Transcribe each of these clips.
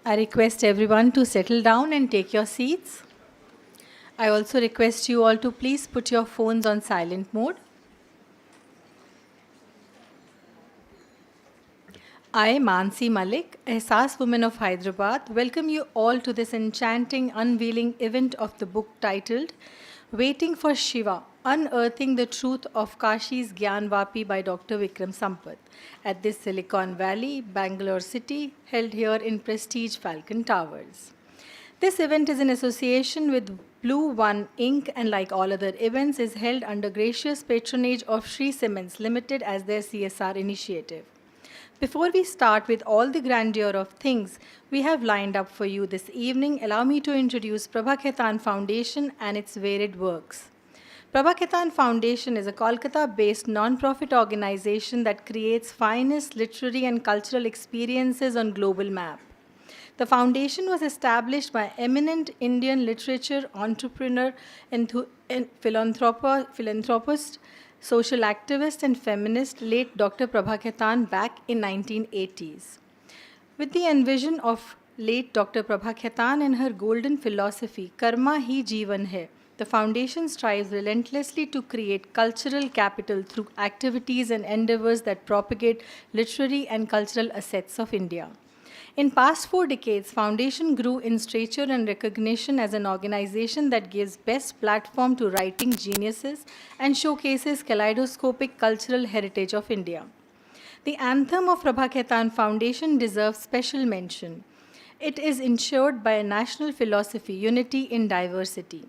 I request everyone to settle down and take your seats. I also request you all to please put your phones on silent mode. I, Mansi Malik, Ehsas Woman of Hyderabad, welcome you all to this enchanting, unveiling event of the book titled Waiting for Shiva, Unearthing the Truth of Kashi's Gyan Vapi by Dr. Vikram Sampath at this Silicon Valley, Bangalore city, held here in prestige Falcon Towers. This event is in association with Blue One Inc. and like all other events is held under gracious patronage of Shree Cements Limited as their CSR initiative. Before we start with all the grandeur of things we have lined up for you this evening, allow me to introduce Prabha Khaitan Foundation and its varied works. Prabha Khaitan Foundation is a Kolkata-based non-profit organization that creates finest literary and cultural experiences on global map. The foundation was established by eminent Indian literature entrepreneur and philanthropist, social activist and feminist late Dr. Prabha Khaitan back in 1980s. With the envision of late Dr. Prabha Khaitan and her golden philosophy, Karma Hi Jeevan Hai, the foundation strives relentlessly to create cultural capital through activities and endeavors that propagate literary and cultural assets of India. In past 4 decades, Foundation grew in stature and recognition as an organization that gives best platform to writing geniuses and showcases kaleidoscopic cultural heritage of India. The anthem of Prabha Khaitan Foundation deserves special mention. It is ensured by a national philosophy, unity in diversity.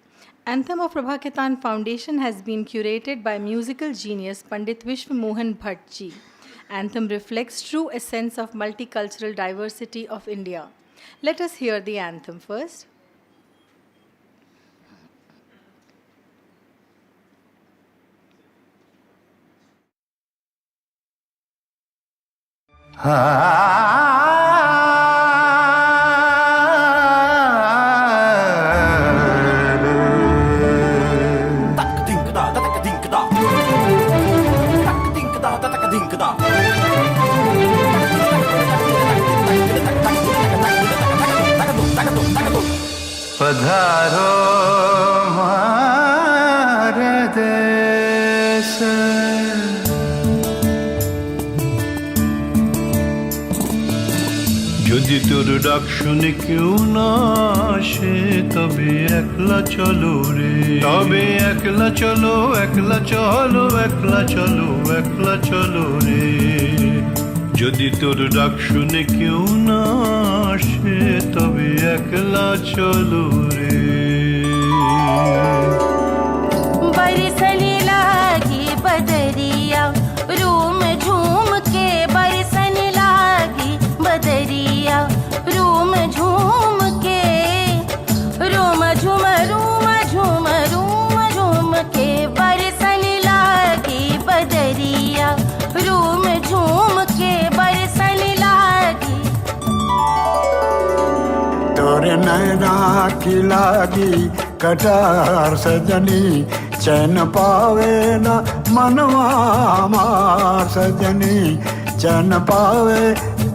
Anthem of Prabha Khaitan Foundation has been curated by musical genius Pandit Vishwa Mohan Bhatt ji. Anthem reflects true essence of multicultural diversity of India. Let us hear the anthem first. पधारो हमारे देश যদি তোর ডাক শুনে কেউ না আসে তবে একলা চলো রে তবে একলা চলো একলা চলো একলা চলো একলা চলো রে যদি তোর ডাক শুনে কেউ না আসে তবে একলা চলো রে बरसने लागी बदरिया रूम झूम के बरसने लागी बदरिया रूम झूम के रूम झूम रूम झूम रूम झूम के बरसने लागी बदरिया रूम झूम के बरसने लागी तोरे नैना की लागी कटार सजनी चैन पावे न मनवा हमार सजनी चैन पावे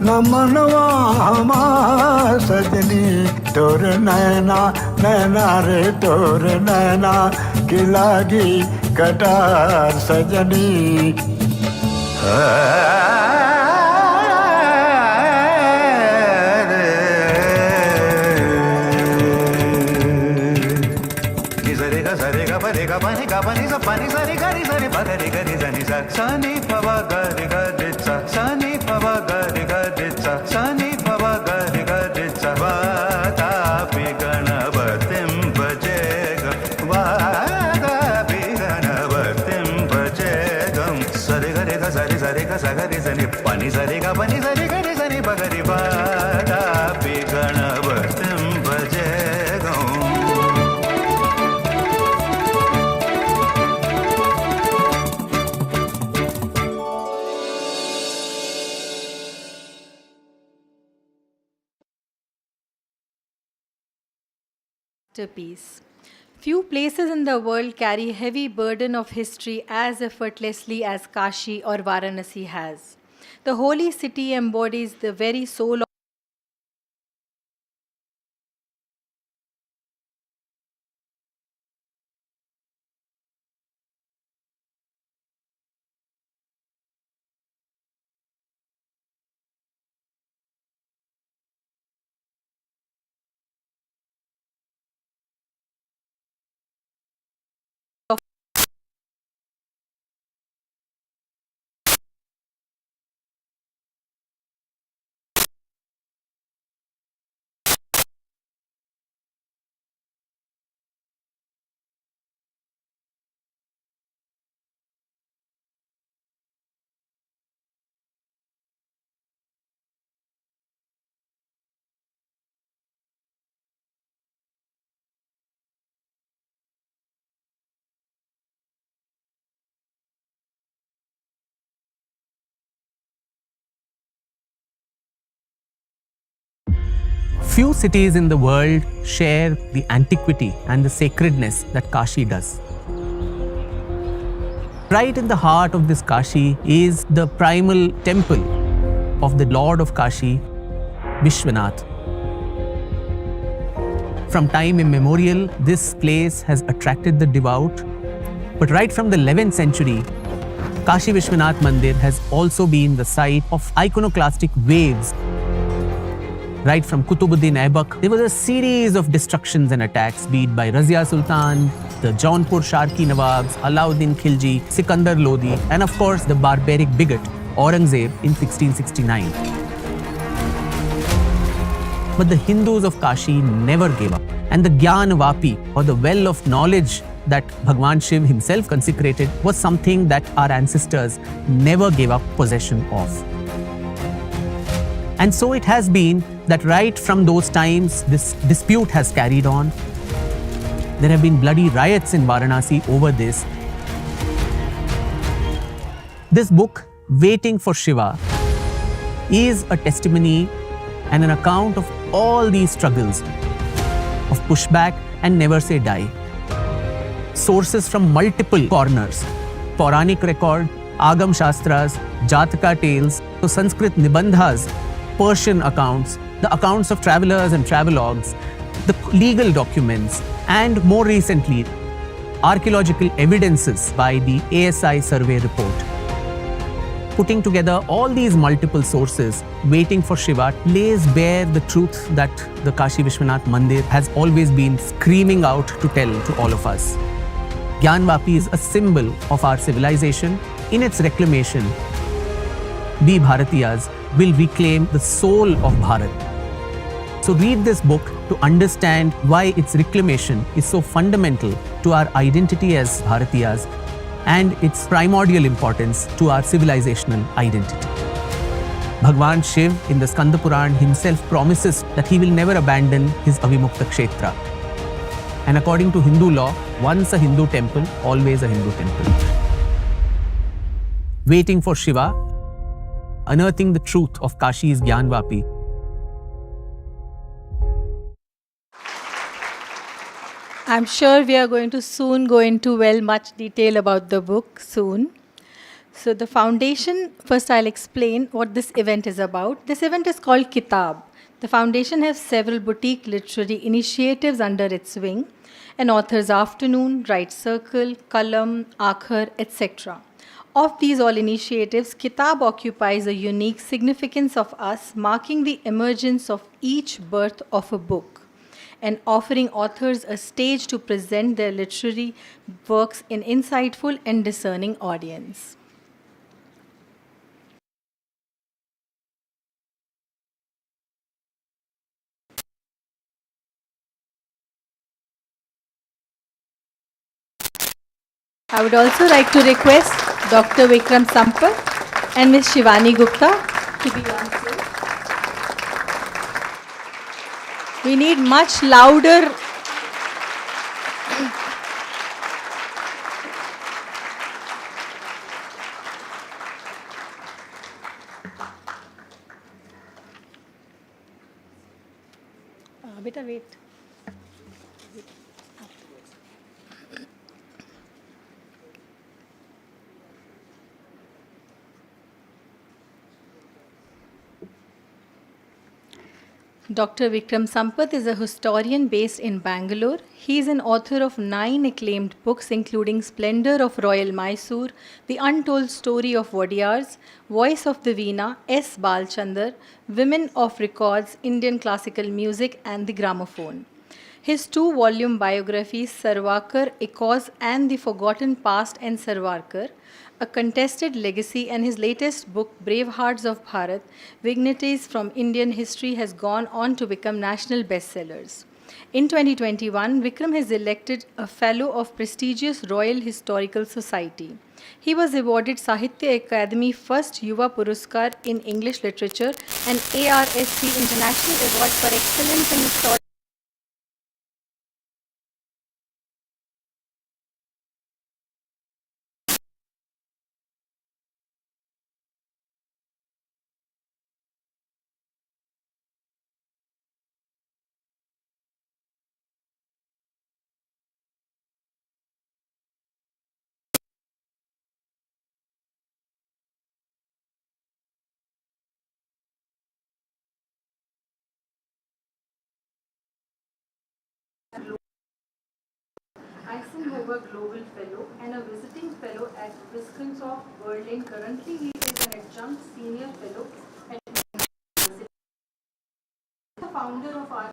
न मनवा हमार सजनी तोर नैना नैना रे तोर नैना की लागी कटार सजनी pani sari gari sari bagari gari zani sa sani pava gari gari sa sani pava gari gari sa sani pava gari gari sa vata pi ganavatim bhajegam vata pi ganavatim bhajegam sari gari ga sari gari zani pani sari gari zani bagari vata pi ganavatim bhajegam Masterpiece. Few places in the world carry heavy burden of history as effortlessly as Kashi or Varanasi has. The holy city embodies the very soul Few cities in the world share the antiquity and the sacredness that Kashi does. Right in the heart of this Kashi is the primal temple of the Lord of Kashi, Vishwanath. From time immemorial, this place has attracted the devout. But right from the 11th century, Kashi Vishwanath Mandir has also been the site of iconoclastic waves. Right from Kutubuddin Aibak, there was a series of destructions and attacks, be it by Razia Sultan, the Jaunpur Sharki Nawabs, Alauddin Khilji, Sikandar Lodi, and of course the barbaric bigot Aurangzeb in 1669. But the Hindus of Kashi never gave up. And the Gyan Vapi, or the well of knowledge that Bhagwan Shiv himself consecrated, was something that our ancestors never gave up possession of. And so it has been that right from those times, this dispute has carried on. There have been bloody riots in Varanasi over this. This book, Waiting for Shiva, is a testimony and an account of all these struggles of pushback and never say die. Sources from multiple corners, Puranic record, Agam Shastras, Jataka tales, to Sanskrit Nibandhas, Persian accounts, the accounts of travelers and travelogues, the legal documents, and more recently, archaeological evidences by the ASI survey report. Putting together all these multiple sources, Waiting for Shiva lays bare the truth that the Kashi Vishwanath Mandir has always been screaming out to tell to all of us. Gyan Vapi is a symbol of our civilization. In its reclamation, we Bharatiyas will reclaim the soul of Bharat. So read this book to understand why its reclamation is so fundamental to our identity as Bharatiyas and its primordial importance to our civilizational identity. Bhagwan Shiv in the Skanda Puran himself promises that he will never abandon his Avimukta Kshetra. And according to Hindu law, once a Hindu temple, always a Hindu temple. Waiting for Shiva, unearthing the truth of Kashi's Gyan Vapi. I'm sure we are going to soon go into much detail about the book soon. So the foundation, first I'll explain what this event is about. This event is called Kitab. The foundation has several boutique literary initiatives under its wing, an author's afternoon, Write Circle, Kalam, Akhar, etc. Of these all initiatives, Kitab occupies a unique significance of us, marking the emergence of each birth of a book and offering authors a stage to present their literary works in insightful and discerning audience. I would also like to request Dr. Vikram Sampath and Ms. Shivani Gupta to be on stage. We need much louder. Beta, wait. Dr. Vikram Sampath is a historian based in Bangalore. He is an author of 9 acclaimed books, including Splendor of Royal Mysore, The Untold Story of Wadiyars, Voice of the Veena, S. Balchandar, Women of Records, Indian Classical Music, and the Gramophone. His 2-volume biographies, Sarwarkar, A Cause and the Forgotten Past and Sarwarkar, A Contested Legacy, and his latest book, Brave Hearts of Bharat, Vignettes from Indian History, has gone on to become national bestsellers. In 2021, Vikram is elected a Fellow of prestigious Royal Historical Society. He was awarded Sahitya Akademi First Yuva Puruskar in English Literature and ARSC International Award for Excellence in Historical Eisenhower Global Fellow and a visiting fellow at Wisconsin Berlin. Currently, he is an adjunct senior fellow at University. The founder of our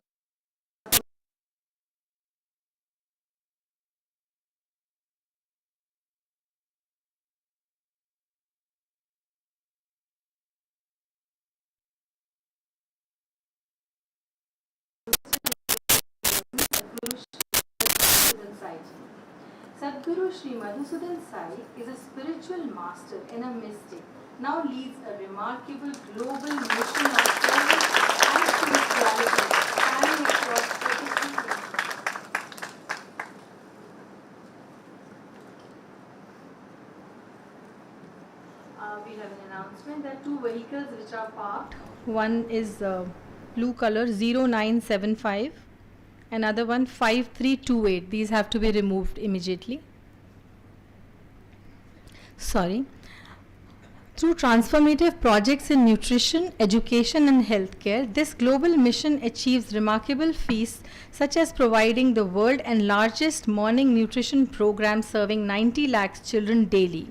Sadguru Sri Madhusudan Sai is a spiritual master and a mystic, now leads a remarkable global mission of service and spirituality spanning across 33 countries. We have an announcement that two vehicles which are parked. One is blue color 0975. Another one 5328. These have to be removed immediately. Sorry. Through transformative projects in nutrition, education and healthcare, this global mission achieves remarkable feats such as providing the world and largest morning nutrition program serving 90 lakhs children daily,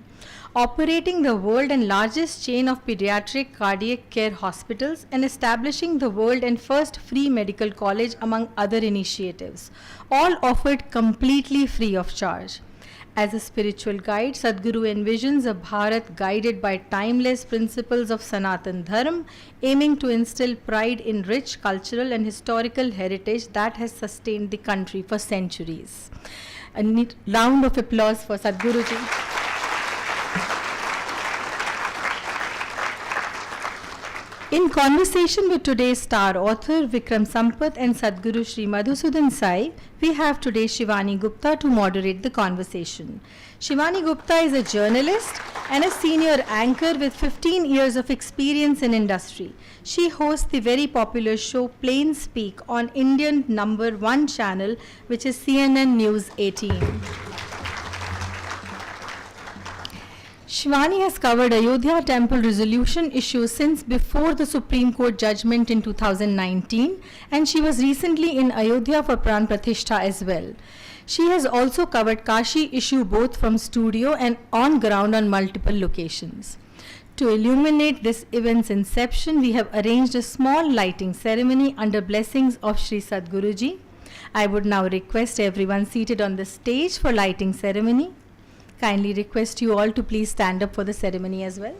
operating the world and largest chain of pediatric cardiac care hospitals, and establishing the world and first free medical college among other initiatives, all offered completely free of charge. As a spiritual guide, Sadhguru envisions a Bharat guided by timeless principles of Sanatana Dharma, aiming to instill pride in rich cultural and historical heritage that has sustained the country for centuries. A neat round of applause for Sadhguruji. In conversation with today's star author Vikram Sampath and Sadhguru Sri Madhusudan Sai, we have today Shivani Gupta to moderate the conversation. Shivani Gupta is a journalist and a senior anchor with 15 years of experience in industry. She hosts the very popular show Plain Speak on Indian number 1 channel, which is CNN News 18. Shivani has covered Ayodhya temple resolution issues since before the Supreme Court judgment in 2019, and she was recently in Ayodhya for Pran Pratishtha as well. She has also covered Kashi issue both from studio and on ground on multiple locations. To illuminate this event's inception, we have arranged a small lighting ceremony under blessings of Sri Sadhguruji. I would now request everyone seated on the stage for lighting ceremony. Kindly request you all to please stand up for the ceremony as well.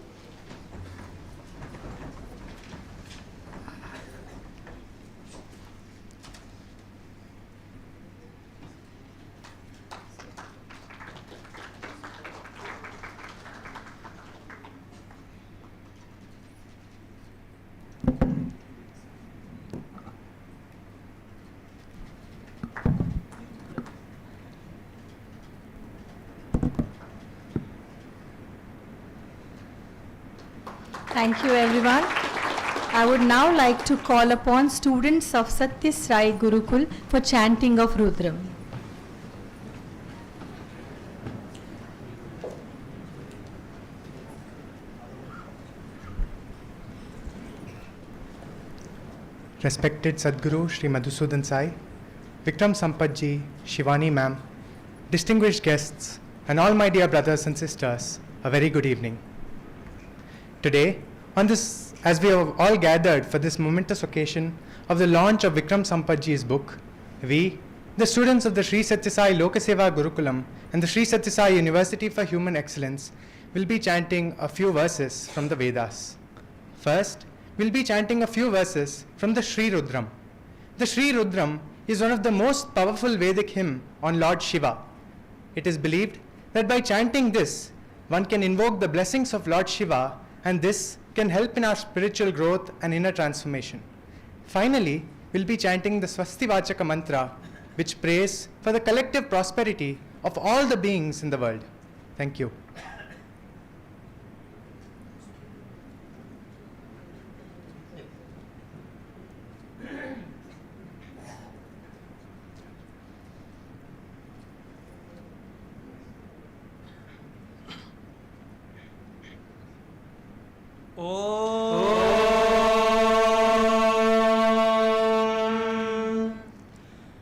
Thank you everyone. I would now like to call upon students of Satya Sai Gurukul for chanting of Rudram. Respected Sadhguru Sri Madhusudan Sai, Vikram Sampath ji, Shivani ma'am, distinguished guests, and all my dear brothers and sisters, a very good evening. Today, as we have all gathered for this momentous occasion of the launch of Vikram Sampath ji's book, we, the students of the Sri Satya Sai Lokaseva Gurukulam and the Sri Satya Sai University for Human Excellence, will be chanting a few verses from the Vedas. First, we'll be chanting a few verses from the Sri Rudram. The Sri Rudram is one of the most powerful Vedic hymn on Lord Shiva. It is believed that by chanting this, one can invoke the blessings of Lord Shiva, and this can help in our spiritual growth and inner transformation. Finally, we'll be chanting the Swasti Vachaka mantra, which prays for the collective prosperity of all the beings in the world. Thank you.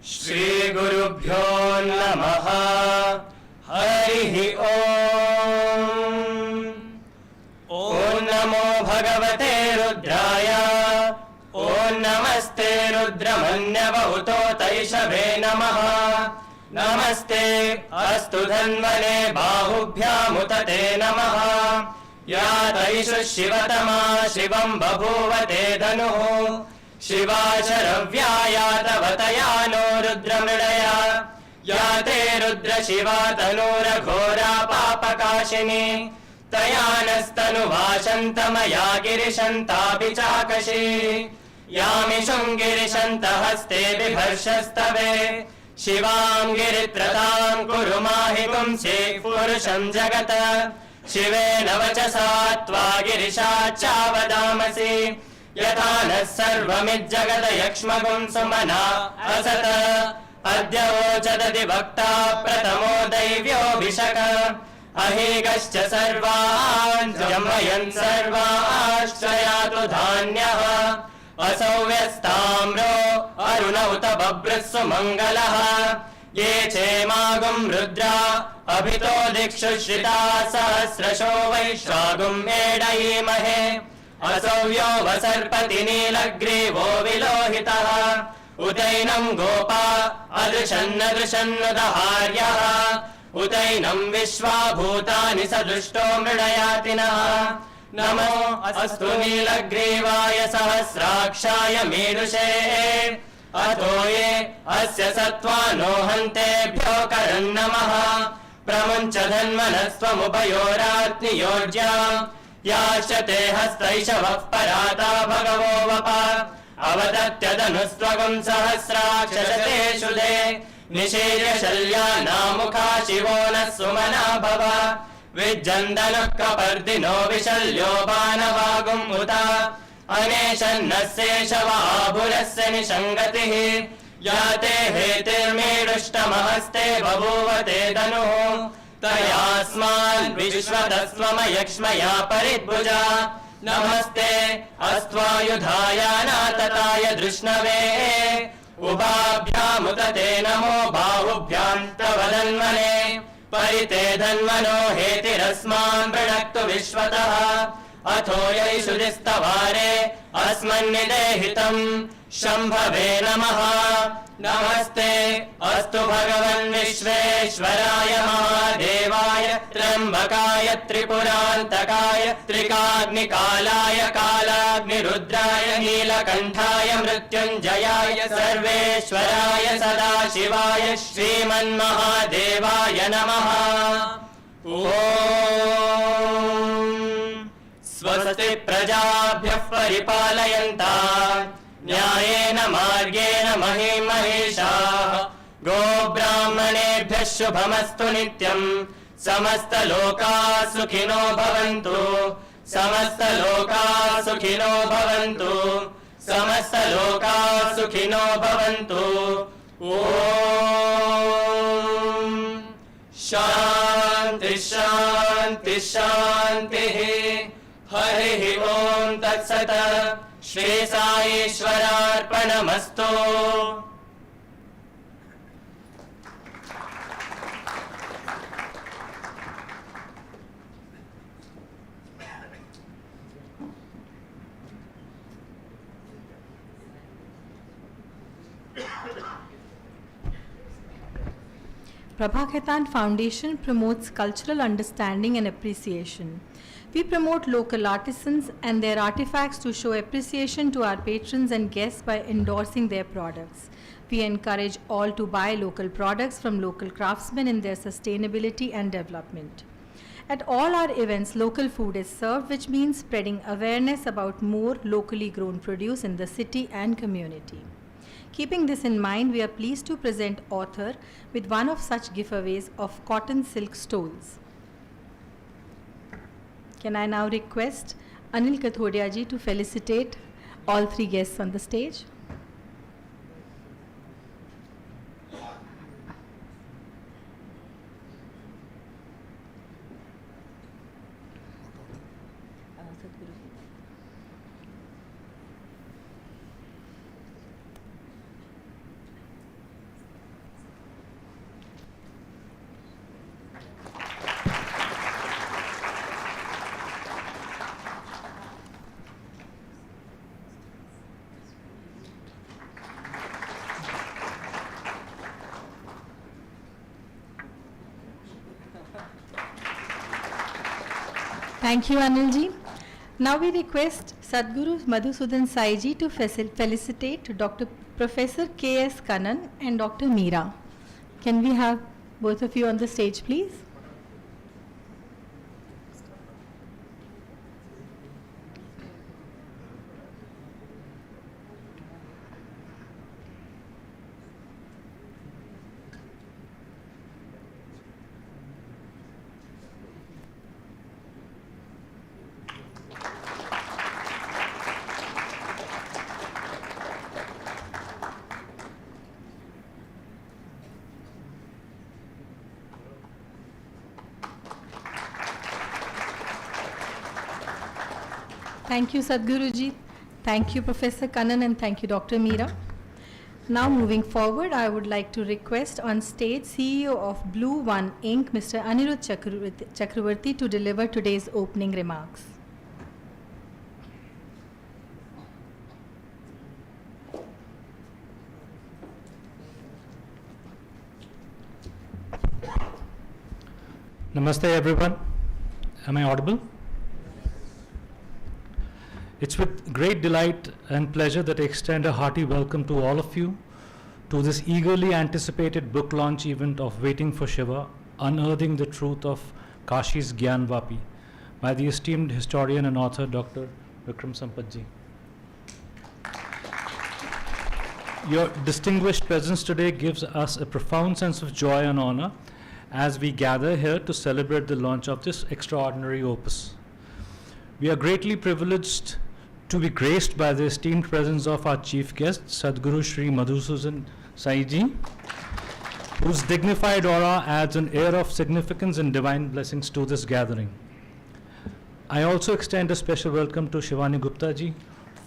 Shri गुरुभ्यो नमः। भगवते रुद्राय ॐ नमस्ते रुद्रमन्यवहुतो तैषभे नमः नमस्ते अस्तु धन्वने बाहुभ्यामुत ते नमः या तैषु शिवतमा शिवं बभूव ते धनुः शिवा शरव्या तवतया नो रुद्रमृडया या ते रुद्र शिवा तनूरघोरा पापकाशिनी तया नस्तनुभाषन्तमया गिरिशन्तापि चाकशी यामिषुं गिरिशन्तहस्ते बिभर्षस्तवे शिवां गिरित्रतां कुरु माहि पुंसि पुरुषं जगत शिवेन वचसा त्वा गिरिशाच्चावदामसि यथा नः सर्वमिज्जगत यक्ष्मगुं सुमना असत अद्य वोचदति वक्ता प्रथमो दैव्योऽभिषक अहीगश्च सर्वान् जमयन् सर्वाश्च यातु धान्यः असौ व्यस्ताम्रो अरुण उत बभ्रस्सु मङ्गलः ये चेमागुं रुद्रा अभितो दिक्षु श्रिता सहस्रशो वैश्वागुं मेडयीमहे असौ यो वसर्पति नीलग्रीवो विलोहितः उदैनं गोपा अदृशन्नदृशन्नुदहार्यः उदैनं विश्वाभूतानि सदृष्टो मृडयातिनः नमो अस्तु नीलग्रीवाय सहस्राक्षाय मीडुषे अतो ये अस्य सत्त्वानो हन्तेभ्यो करन्नमः प्रमुञ्च धन्वनस्त्वमुभयोराग्नियोज्या याश्च ते हस्तैषवः पराता भगवो वप अवदत्यदनुस्त्वगुं सहस्राक्षशतेषु दे निशीर्य शल्यानामुखा शिवो नः सुमना भव विज्जन्दनुः कपर्दिनो विशल्यो बाणवागुम् उत अनेशन्नस्येषवाभुरस्य निषङ्गतिः याते हेतिर्मेडुष्टमहस्ते बभूव ते धनुः तयास्मान् विश्वतस्त्वमयक्ष्मया परिद्भुजा नमस्ते अस्त्वायुधाय नातताय धृष्णवे उभाभ्यामुत ते नमो बाहुभ्यां तव धन्वने परिते धन्वनो हेतिरस्मान् वृणक्तु विश्वतः अथो यैषुदिस्तवारे अस्मन्निदेहितम् शम्भवे नमः नमस्ते अस्तु भगवन् विश्वेश्वराय महादेवाय त्र्यम्बकाय त्रिपुरान्तकाय त्रिकाग्निकालाय कालाग्निरुद्राय नीलकण्ठाय मृत्युञ्जयाय सर्वेश्वराय सदाशिवाय श्रीमन्महादेवाय नमः ॐ स्वस्ति प्रजाभ्यः परिपालयन्ताम् न्यायेन मार्गेण महीं महिषाः गोब्राह्मणेभ्यः शुभमस्तु नित्यम् समस्तलोकाः सुखिनो भवन्तु समस्तलोकाः सुखिनो भवन्तु समस्तलोकाः सुखिनो भवन्तु ॐ शान्ति शान्ति शान्तिः हरिः ॐ तत्सत् Shri साईश्वरार्पणमस्तु Prabha Khaitan Foundation promotes cultural understanding and appreciation. We promote local artisans and their artifacts to show appreciation to our patrons and guests by endorsing their products. We encourage all to buy local products from local craftsmen in their sustainability and development. At all our events, local food is served, which means spreading awareness about more locally grown produce in the city and community. Keeping this in mind, we are pleased to present author with one of such giveaways of cotton silk stoles. Can I now request Anil Kathodia ji to felicitate all three guests on the stage? Thank you, Anilji. Now we request Sadhguru Madhusudan Saiji to felicitate Dr. Professor K.S. Kannan and Dr. Meera. Can we have both of you on the stage, please? Thank you, Sadhguruji. Thank you, Professor Kannan, and thank you, Dr. Meera. Now, moving forward, I would like to request on stage CEO of Blue One Inc., Mr. Anirudh Chakravarti, to deliver today's opening remarks. Namaste, everyone. Am I audible? It's with great delight and pleasure that I extend a hearty welcome to all of you to this eagerly anticipated book launch event of Waiting for Shiva, Unearthing the Truth of Kashi's Gyan Vapi by the esteemed historian and author Dr. Vikram Sampath ji. Your distinguished presence today gives us a profound sense of joy and honor as we gather here to celebrate the launch of this extraordinary opus. We are greatly privileged to be graced by the esteemed presence of our chief guest, Sadhguru Sri Madhusudan Saiji, whose dignified aura adds an air of significance and divine blessings to this gathering. I also extend a special welcome to Shivani Gupta ji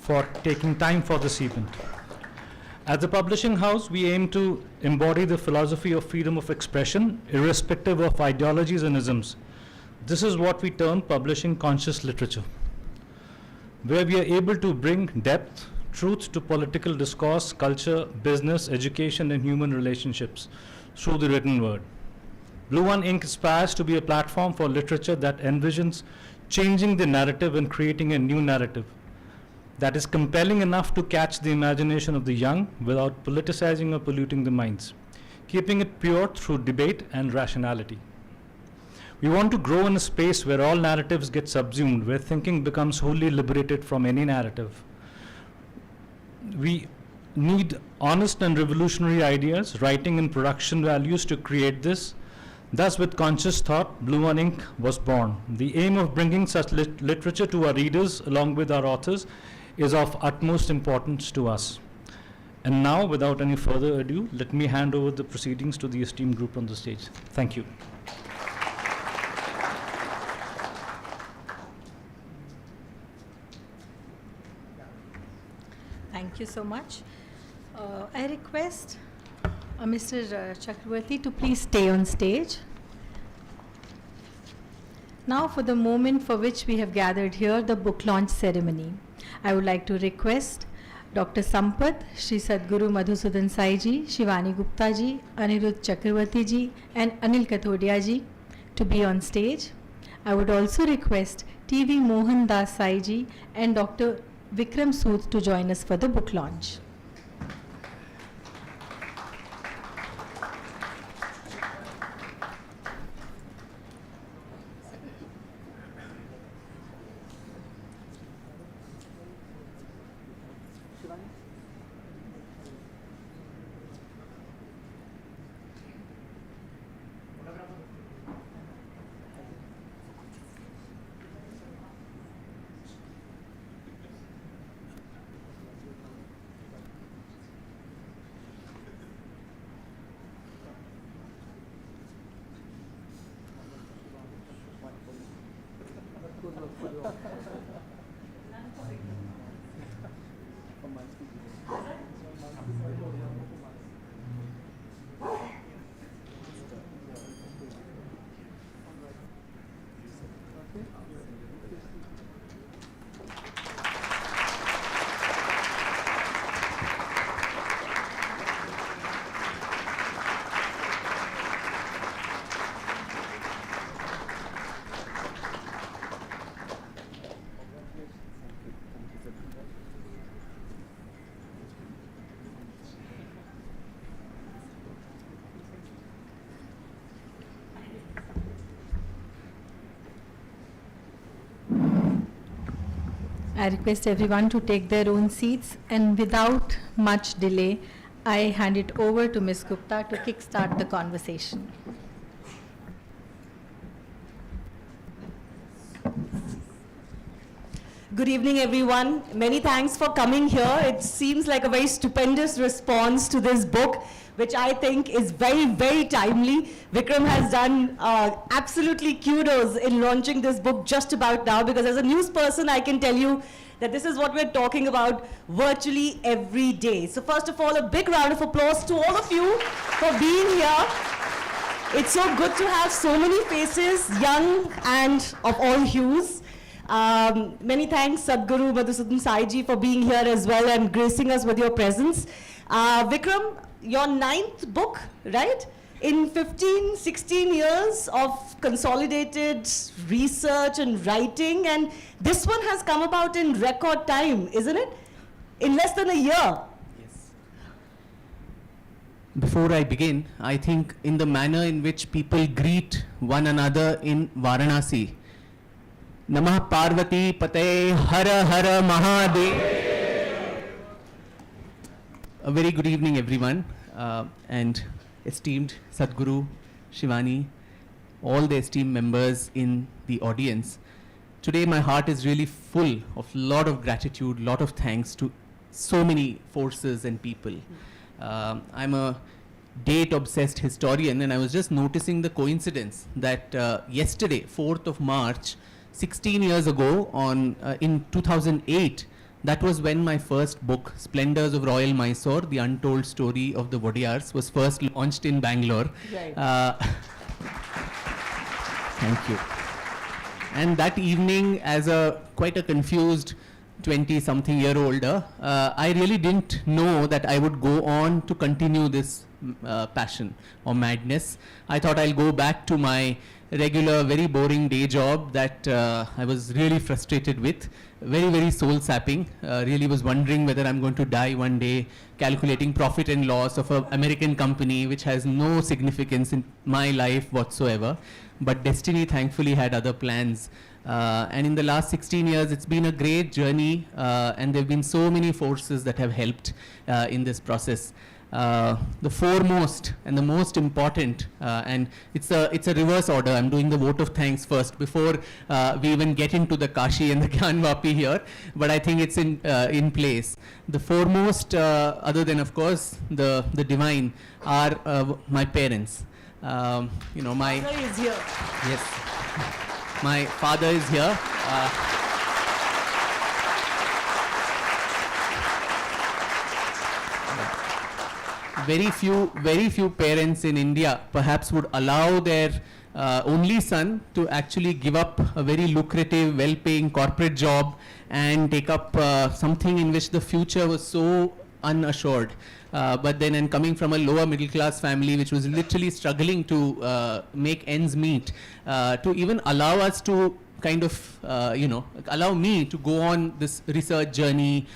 for taking time for this event. At the publishing house, we aim to embody the philosophy of freedom of expression, irrespective of ideologies and isms. This is what we term publishing conscious literature, where we are able to bring depth, truth to political discourse, culture, business, education, and human relationships through the written word. Blue One Inc. aspires to be a platform for literature that envisions changing the narrative and creating a new narrative that is compelling enough to catch the imagination of the young without politicizing or polluting the minds, keeping it pure through debate and rationality. We want to grow in a space where all narratives get subsumed, where thinking becomes wholly liberated from any narrative. We need honest and revolutionary ideas, writing and production values to create this. Thus, with conscious thought, Blue One Inc. was born. The aim of bringing such literature to our readers, along with our authors, is of utmost importance to us. And now, without any further ado, let me hand over the proceedings to the esteemed group on the stage. Thank you. Thank you so much. I request Mr. Chakravarti to please stay on stage. Now for the moment for which we have gathered here, the book launch ceremony. I would like to request Dr. Sampath, Shri Sadhguru Madhusudan Saiji, Shivani Gupta ji, Anirudh Chakravarti ji, and Anil Kathodia ji to be on stage. I would also request TV Mohan Das Saiji and Dr. Vikram Sood to join us for the book launch. I request everyone to take their own seats, and without much delay, I hand it over to Ms. Gupta to kickstart the conversation. Good evening, everyone. Many thanks for coming here. It seems like a very stupendous response to this book, which I think is very, very timely. Vikram has done absolutely kudos in launching this book just about now, because as a news person, I can tell you that this is what we're talking about virtually every day. So first of all, a big round of applause to all of you for being here. It's so good to have so many faces, young and of all hues. Many thanks, Sadhguru Madhusudan Saiji, for being here as well and gracing us with your presence. Vikram, your 9th book, right? In 15, 16 years of consolidated research and writing, and this one has come about in record time, isn't it? In less than a year. Yes. Before I begin, I think in the manner in which people greet one another in Varanasi, Namah Parvati Pate Hara Hara Mahadev. A very good evening, everyone, and esteemed Sadhguru, Shivani, all the esteemed members in the audience. Today my heart is really full of lot of gratitude, lot of thanks to so many forces and people. I'm a date-obsessed historian, and I was just noticing the coincidence that yesterday, 4th of March, 16 years ago, in 2008, that was when my first book, Splendors of Royal Mysore, The Untold Story of the Vodiyars, was first launched in Bangalore. Right. Thank you. And that evening, as quite a confused 20-something-year-older, I really didn't know that I would go on to continue this passion or madness. I thought I'll go back to my regular, very boring day job that I was really frustrated with, very, very soul-sapping. Really was wondering whether I'm going to die one day, calculating profit and loss of an American company which has no significance in my life whatsoever. But destiny thankfully had other plans. And in the last 16 years, it's been a great journey, and there have been so many forces that have helped in this process. The foremost and the most important, and it's a reverse order. I'm doing the vote of thanks first before we even get into the Kashi and the Gyan Vapi here, but I think it's in place. The foremost, other than of course the divine, are my parents. You know, my Father is here. Yes, my father is here. Very few parents in India perhaps would allow their only son to actually give up a very lucrative, well-paying corporate job and take up something in which the future was so unassured. But then, and coming from a lower middle class family which was literally struggling to make ends meet, to even allow us to kind of, allow me to go on this research journey,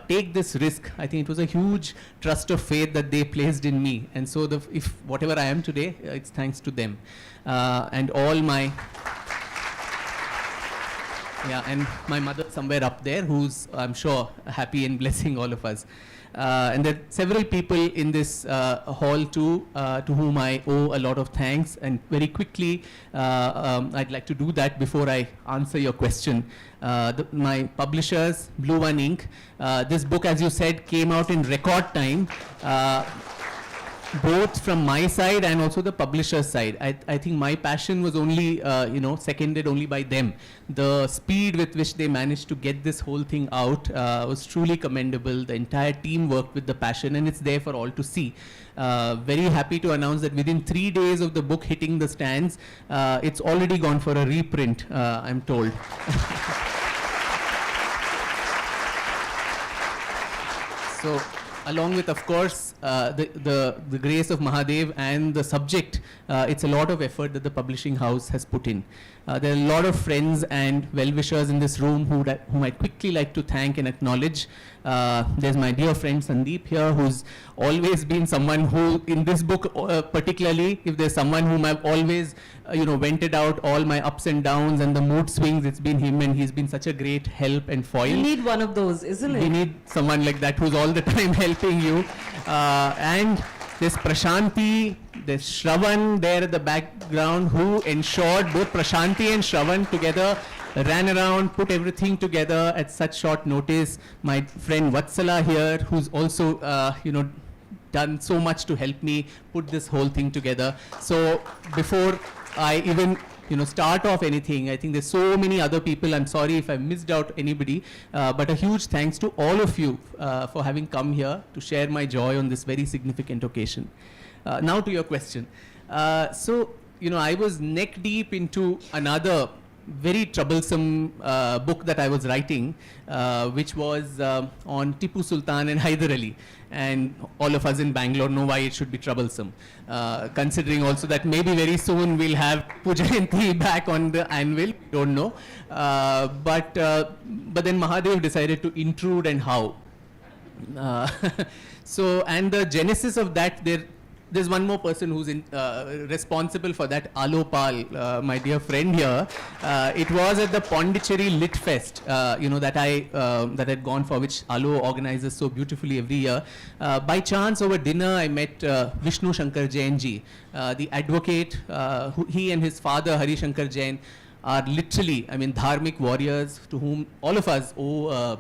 take this risk. I think it was a huge trust of faith that they placed in me. And so if whatever I am today, it's thanks to them. And all my, and my mother somewhere up there who's, I'm sure, happy and blessing all of us. And there are several people in this hall too, to whom I owe a lot of thanks. And very quickly, I'd like to do that before I answer your question. My publishers, Blue One Ink. This book, as you said, came out in record time, both from my side and also the publisher's side. I think my passion was only, seconded only by them. The speed with which they managed to get this whole thing out was truly commendable. The entire team worked with the passion, and it's there for all to see. Very happy to announce that within 3 days of the book hitting the stands, it's already gone for a reprint, I'm told. So, along with, of course, the grace of Mahadev and the subject, it's a lot of effort that the publishing house has put in. There are a lot of friends and well-wishers in this room whom I'd quickly like to thank and acknowledge. There's my dear friend Sandeep here, who's always been someone who, in this book particularly, if there's someone whom I've always vented out all my ups and downs and the mood swings, it's been him, and he's been such a great help and foil. You need one of those, isn't it? We need someone like that who's all the time helping you. And there's Prashanti, there's Shravan there at the background, who ensured both Prashanti and Shravan together ran around, put everything together at such short notice. My friend Vatsala here, who's also done so much to help me put this whole thing together. So before I even start off anything, I think there's so many other people. I'm sorry if I missed out anybody, but a huge thanks to all of you for having come here to share my joy on this very significant occasion. Now to your question. So I was neck deep into another very troublesome book that I was writing, which was on Tipu Sultan and Hyder Ali. And all of us in Bangalore know why it should be troublesome, considering also that maybe very soon we'll have Pujayanti back on the anvil, don't know. But then Mahadev decided to intrude, and how. So, and the genesis of that, there's one more person who's responsible for that, Alopal, my dear friend here. It was at the Pondicherry Lit Fest, that I'd gone for, which Alo organizes so beautifully every year. By chance, over dinner, I met Vishnu Shankar Jain ji, the advocate. He and his father, Hari Shankar Jain, are literally, dharmic warriors to whom all of us owe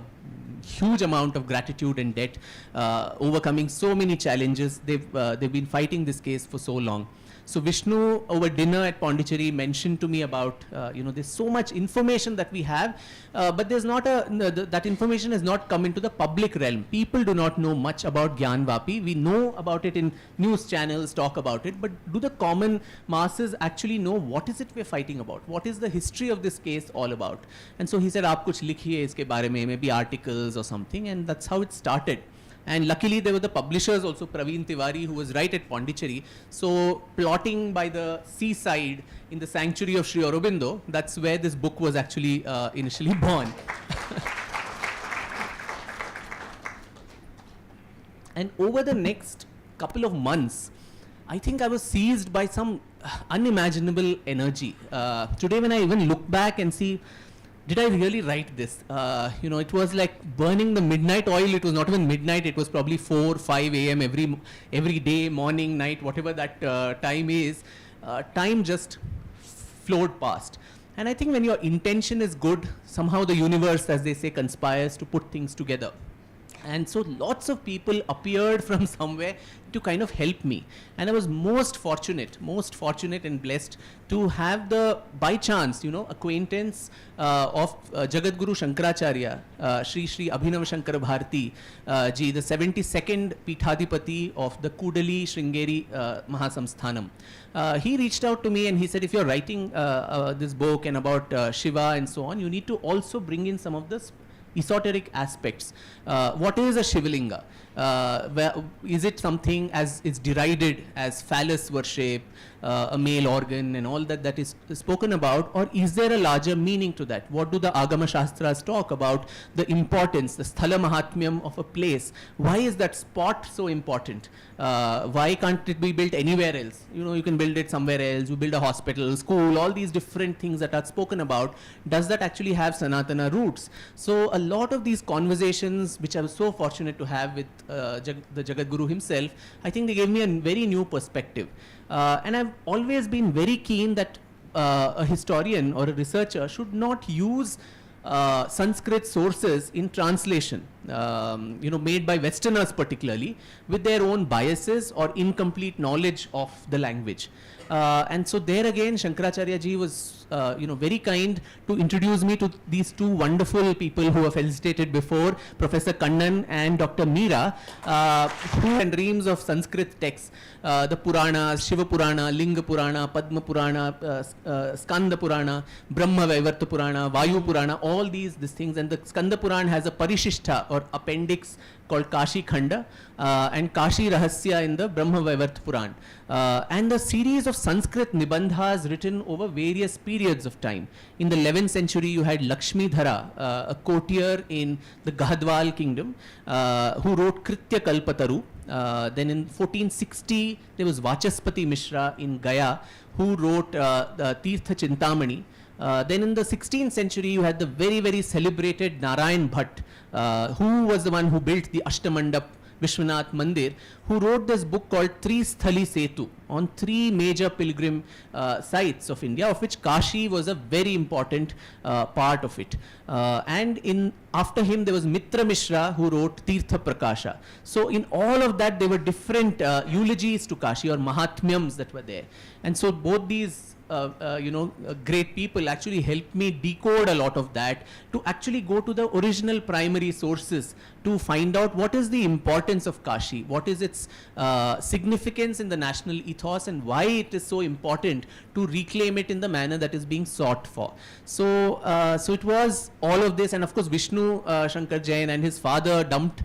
huge amount of gratitude and debt, overcoming so many challenges. They've been fighting this case for so long. So Vishnu, over dinner at Pondicherry, mentioned to me about, there's so much information that we have, but there's not that information has not come into the public realm. People do not know much about Gyan Vapi. We know about it in news channels, talk about it, but do the common masses actually know what is it we're fighting about? What is the history of this case all about? And so he said, "Aap kuch likhiye iske baare mein, maybe articles or something," and that's how it started. And luckily there were the publishers also, Praveen Tiwari, who was right at Pondicherry. So plotting by the seaside in the sanctuary of Sri Aurobindo, that's where this book was actually initially born. And over the next couple of months, I think I was seized by some unimaginable energy. Today when I even look back and see, did I really write this? It was like burning the midnight oil. It was not even midnight. It was probably 4, 5 a.m. every day, morning, night, whatever that time is. Time just flowed past. And I think when your intention is good, somehow the universe, as they say, conspires to put things together. And so lots of people appeared from somewhere to kind of help me. And I was most fortunate and blessed to have the, by chance, acquaintance of Jagadguru Shankaracharya, Sri Abhinav Shankar Bharati ji, the 72nd Pithadipati of the Kudali Sringeri Mahasamsthanam. He reached out to me and he said, if you're writing this book and about Shiva and so on, you need to also bring in some of this esoteric aspects. What is a Shivalinga? Is it something as it's derided as phallus worship, a male organ and all that is spoken about, or is there a larger meaning to that? What do the Agama Shastras talk about the importance, the Sthala Mahatmyam of a place? Why is that spot so important? Why can't it be built anywhere else? You can build it somewhere else, you build a hospital, school, all these different things that are spoken about. Does that actually have Sanatana roots? So a lot of these conversations, which I was so fortunate to have with the Jagadguru himself, I think they gave me a very new perspective. And I've always been very keen that a historian or a researcher should not use Sanskrit sources in translation, made by Westerners particularly, with their own biases or incomplete knowledge of the language. And so there again, Shankaracharya ji was, very kind to introduce me to these two wonderful people who were felicitated before, Professor Kannan and Dr. Meera, who had dreams of Sanskrit texts, the Puranas, Shiva Purana, Linga Purana, Padma Purana, Skanda Purana, Brahma Vaivarta Purana, Vayu Purana, all these things. And the Skanda Purana has a Parishishta or or appendix called Kashi Khanda and Kashi Rahasya in the Brahma Vaivarth Puran. And the series of Sanskrit Nibandhas written over various periods of time. In the 11th century, you had Lakshmi Dhara, a courtier in the Gahdwal kingdom, who wrote Kritya Kalpataru. Then in 1460, there was Vachaspati Mishra in Gaya, who wrote Tirtha Chintamani. Then in the 16th century, you had the very, very celebrated Narayan Bhatt, who was the one who built the Ashtamandap Vishwanath Mandir, who wrote this book called Tristhali Setu on 3 major pilgrim sites of India, of which Kashi was a very important part of it. And after him, there was Mitra Mishra, who wrote Tirtha Prakasha. So in all of that, there were different eulogies to Kashi or Mahatmyams that were there. And so both these great people actually helped me decode a lot of that, to actually go to the original primary sources to find out what is the importance of Kashi, what is its significance in the national ethos, and why it is so important to reclaim it in the manner that is being sought for. So it was all of this, and of course Vishnu Shankar Jain and his father dumped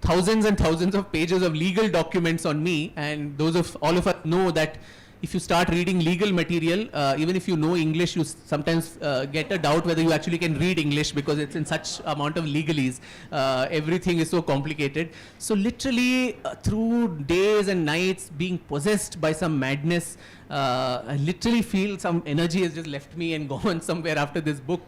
thousands and thousands of pages of legal documents on me, and all of us know that if you start reading legal material, even if you know English, you sometimes get a doubt whether you actually can read English, because it's in such amount of legalese. Everything is so complicated. So literally through days and nights being possessed by some madness, I literally feel some energy has just left me and gone somewhere after this book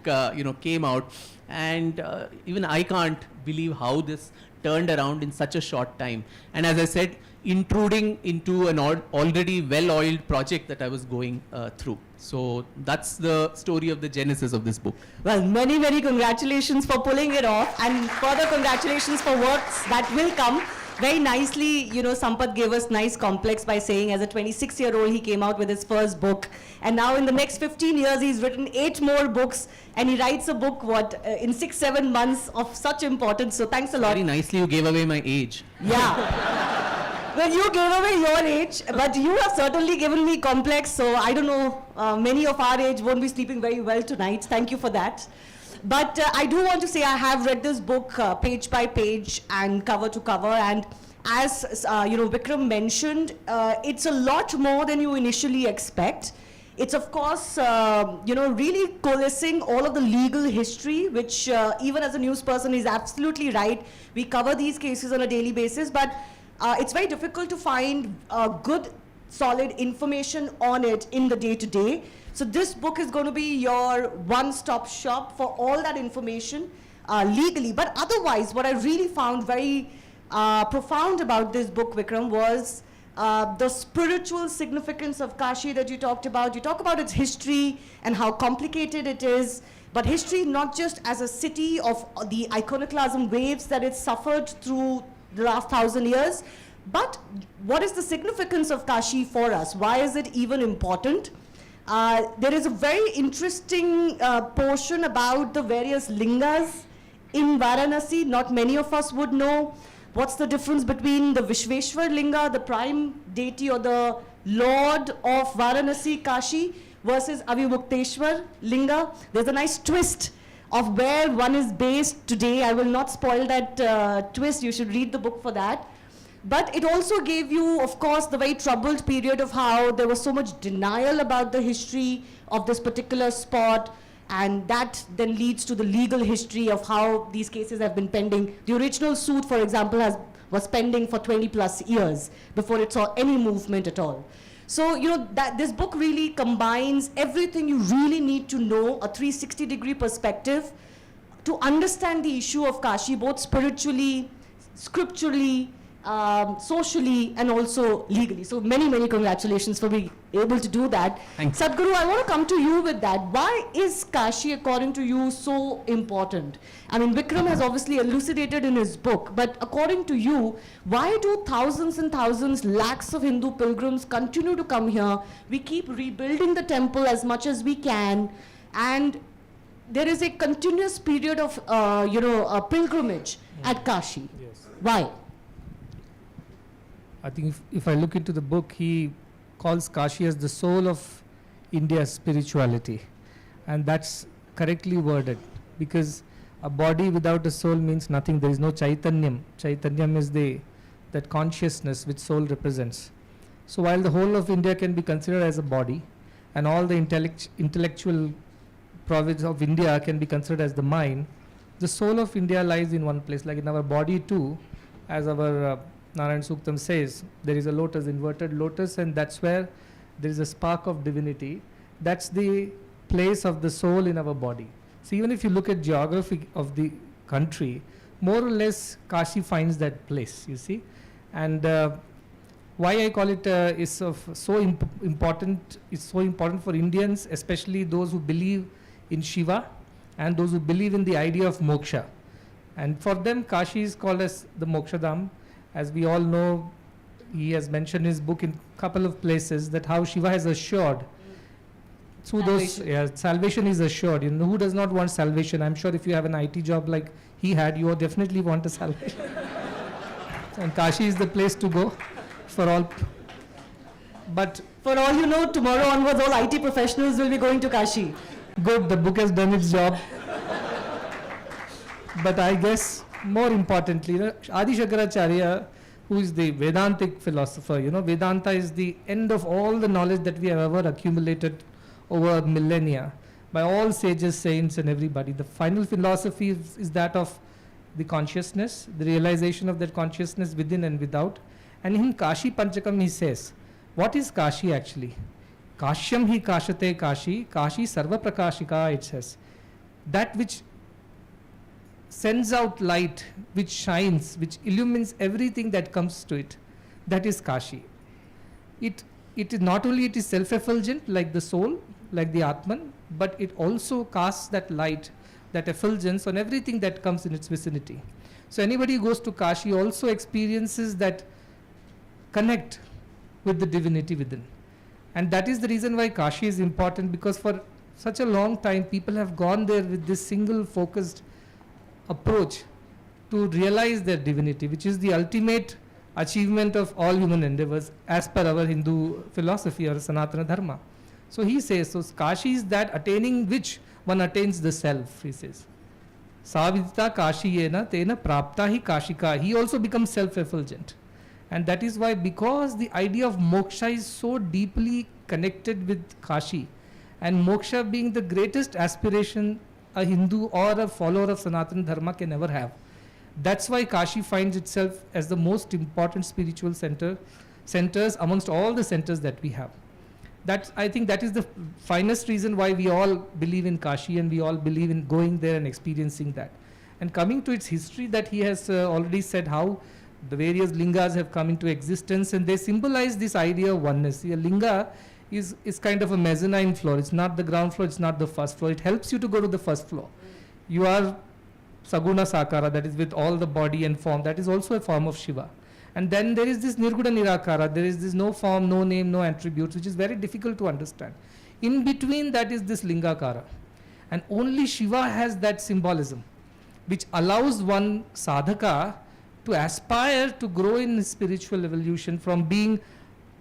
came out. And even I can't believe how this turned around in such a short time. And as I said, intruding into an already well-oiled project that I was going through. So that's the story of the genesis of this book. Well, many, many congratulations for pulling it off, and further congratulations for works that will come. Very nicely, Sampath gave us nice complex by saying as a 26-year-old he came out with his first book, and now in the next 15 years he's written 8 more books, and he writes a book in 6-7 months of such importance. So thanks a lot. Very nicely you gave away my age. Yeah. Well, you gave away your age, but you have certainly given me complex, so I don't know, many of our age won't be sleeping very well tonight. Thank you for that. But I do want to say I have read this book page by page and cover to cover, and as Vikram mentioned, it's a lot more than you initially expect. It's of course really coalescing all of the legal history, which even as a news person is absolutely right. We cover these cases on a daily basis, but it's very difficult to find good, solid information on it in the day-to-day. So this book is going to be your one-stop shop for all that information legally. But otherwise, what I really found very profound about this book, Vikram, was the spiritual significance of Kashi that you talked about. You talk about its history and how complicated it is, but history not just as a city of the iconoclasm waves that it's suffered through the last 1,000 years, but what is the significance of Kashi for us? Why is it even important? There is a very interesting portion about the various lingas in Varanasi. Not many of us would know. What's the difference between the Vishveshwar linga, the prime deity or the lord of Varanasi, Kashi, versus Avimukteshwar linga? There's a nice twist of where one is based today. I will not spoil that twist. You should read the book for that. But it also gave you, of course, the very troubled period of how there was so much denial about the history of this particular spot, and that then leads to the legal history of how these cases have been pending. The original suit, for example, was pending for 20 plus years before it saw any movement at all. So, that this book really combines everything you really need to know, a 360-degree perspective, to understand the issue of Kashi, both spiritually, scripturally, socially, and also legally. So many, many congratulations for being able to do that. Thanks. Sadhguru, I want to come to you with that. Why is Kashi, according to you, so important? I mean, Vikram has obviously elucidated in his book, but according to you, why do thousands and thousands, lakhs of Hindu pilgrims continue to come here? We keep rebuilding the temple as much as we can, and there is a continuous period of, a pilgrimage at Kashi. Yes. Why? I think if I look into the book, he calls Kashi as the soul of India's spirituality. And that's correctly worded, because a body without a soul means nothing. There is no chaitanyam. Chaitanyam is that consciousness which soul represents. So while the whole of India can be considered as a body, and all the intellectual province of India can be considered as the mind, the soul of India lies in one place. Like in our body too, as our Narayan Suktam says, there is a lotus, inverted lotus, and that's where there is a spark of divinity. That's the place of the soul in our body. So even if you look at geography of the country, more or less Kashi finds that place, you see. And why I call it is so important. It's so important for Indians, especially those who believe in Shiva and those who believe in the idea of moksha. And for them, Kashi is called as the Mokshadam. As we all know, he has mentioned in his book in a couple of places that how Shiva has assured through those, salvation is assured. You know, who does not want salvation? I'm sure if you have an IT job like he had, you definitely want a salvation. And Kashi is the place to go for all. But For all you know, tomorrow onwards, all IT professionals will be going to Kashi. good, the book has done its job. But I guess more importantly, Adi Shankaracharya, who is the Vedantic philosopher, Vedanta is the end of all the knowledge that we have ever accumulated over millennia by all sages, saints and everybody. The final philosophy is that of the consciousness, the realization of that consciousness within and without. And in Kashi Panchakam he says, what is Kashi actually? Kashyam hi kashate Kashi, Kashi sarva prakashika, it says. That which sends out light, which shines, which illumines everything that comes to it, that is Kashi. It is not only it is self-effulgent like the soul, like the Atman, but it also casts that light, that effulgence on everything that comes in its vicinity. So anybody who goes to Kashi also experiences that connect with the divinity within. And that is the reason why Kashi is important, because for such a long time people have gone there with this single focused approach to realize their divinity, which is the ultimate achievement of all human endeavors as per our Hindu philosophy or Sanatana Dharma. So he says, so Kashi is that attaining which one attains the self, he says. Savidita Kashi yena tena prapta hi Kashika. He also becomes self-effulgent. And that is why, because the idea of moksha is so deeply connected with Kashi, and moksha being the greatest aspiration a Hindu or a follower of Sanatana Dharma can ever have. That's why Kashi finds itself as the most important spiritual centers amongst all the centers that we have. I think that is the finest reason why we all believe in Kashi, and we all believe in going there and experiencing that. And coming to its history, that he has already said how the various lingas have come into existence, and they symbolize this idea of oneness. See, a linga is kind of a mezzanine floor. It's not the ground floor, it's not the first floor. It helps you to go to the first floor. You are Saguna Sakara, that is with all the body and form. That is also a form of Shiva. And then there is this Nirguna Nirakara. There is this no form, no name, no attributes, which is very difficult to understand. In between that is this Lingakara. And only Shiva has that symbolism, which allows one sadhaka to aspire to grow in his spiritual evolution from being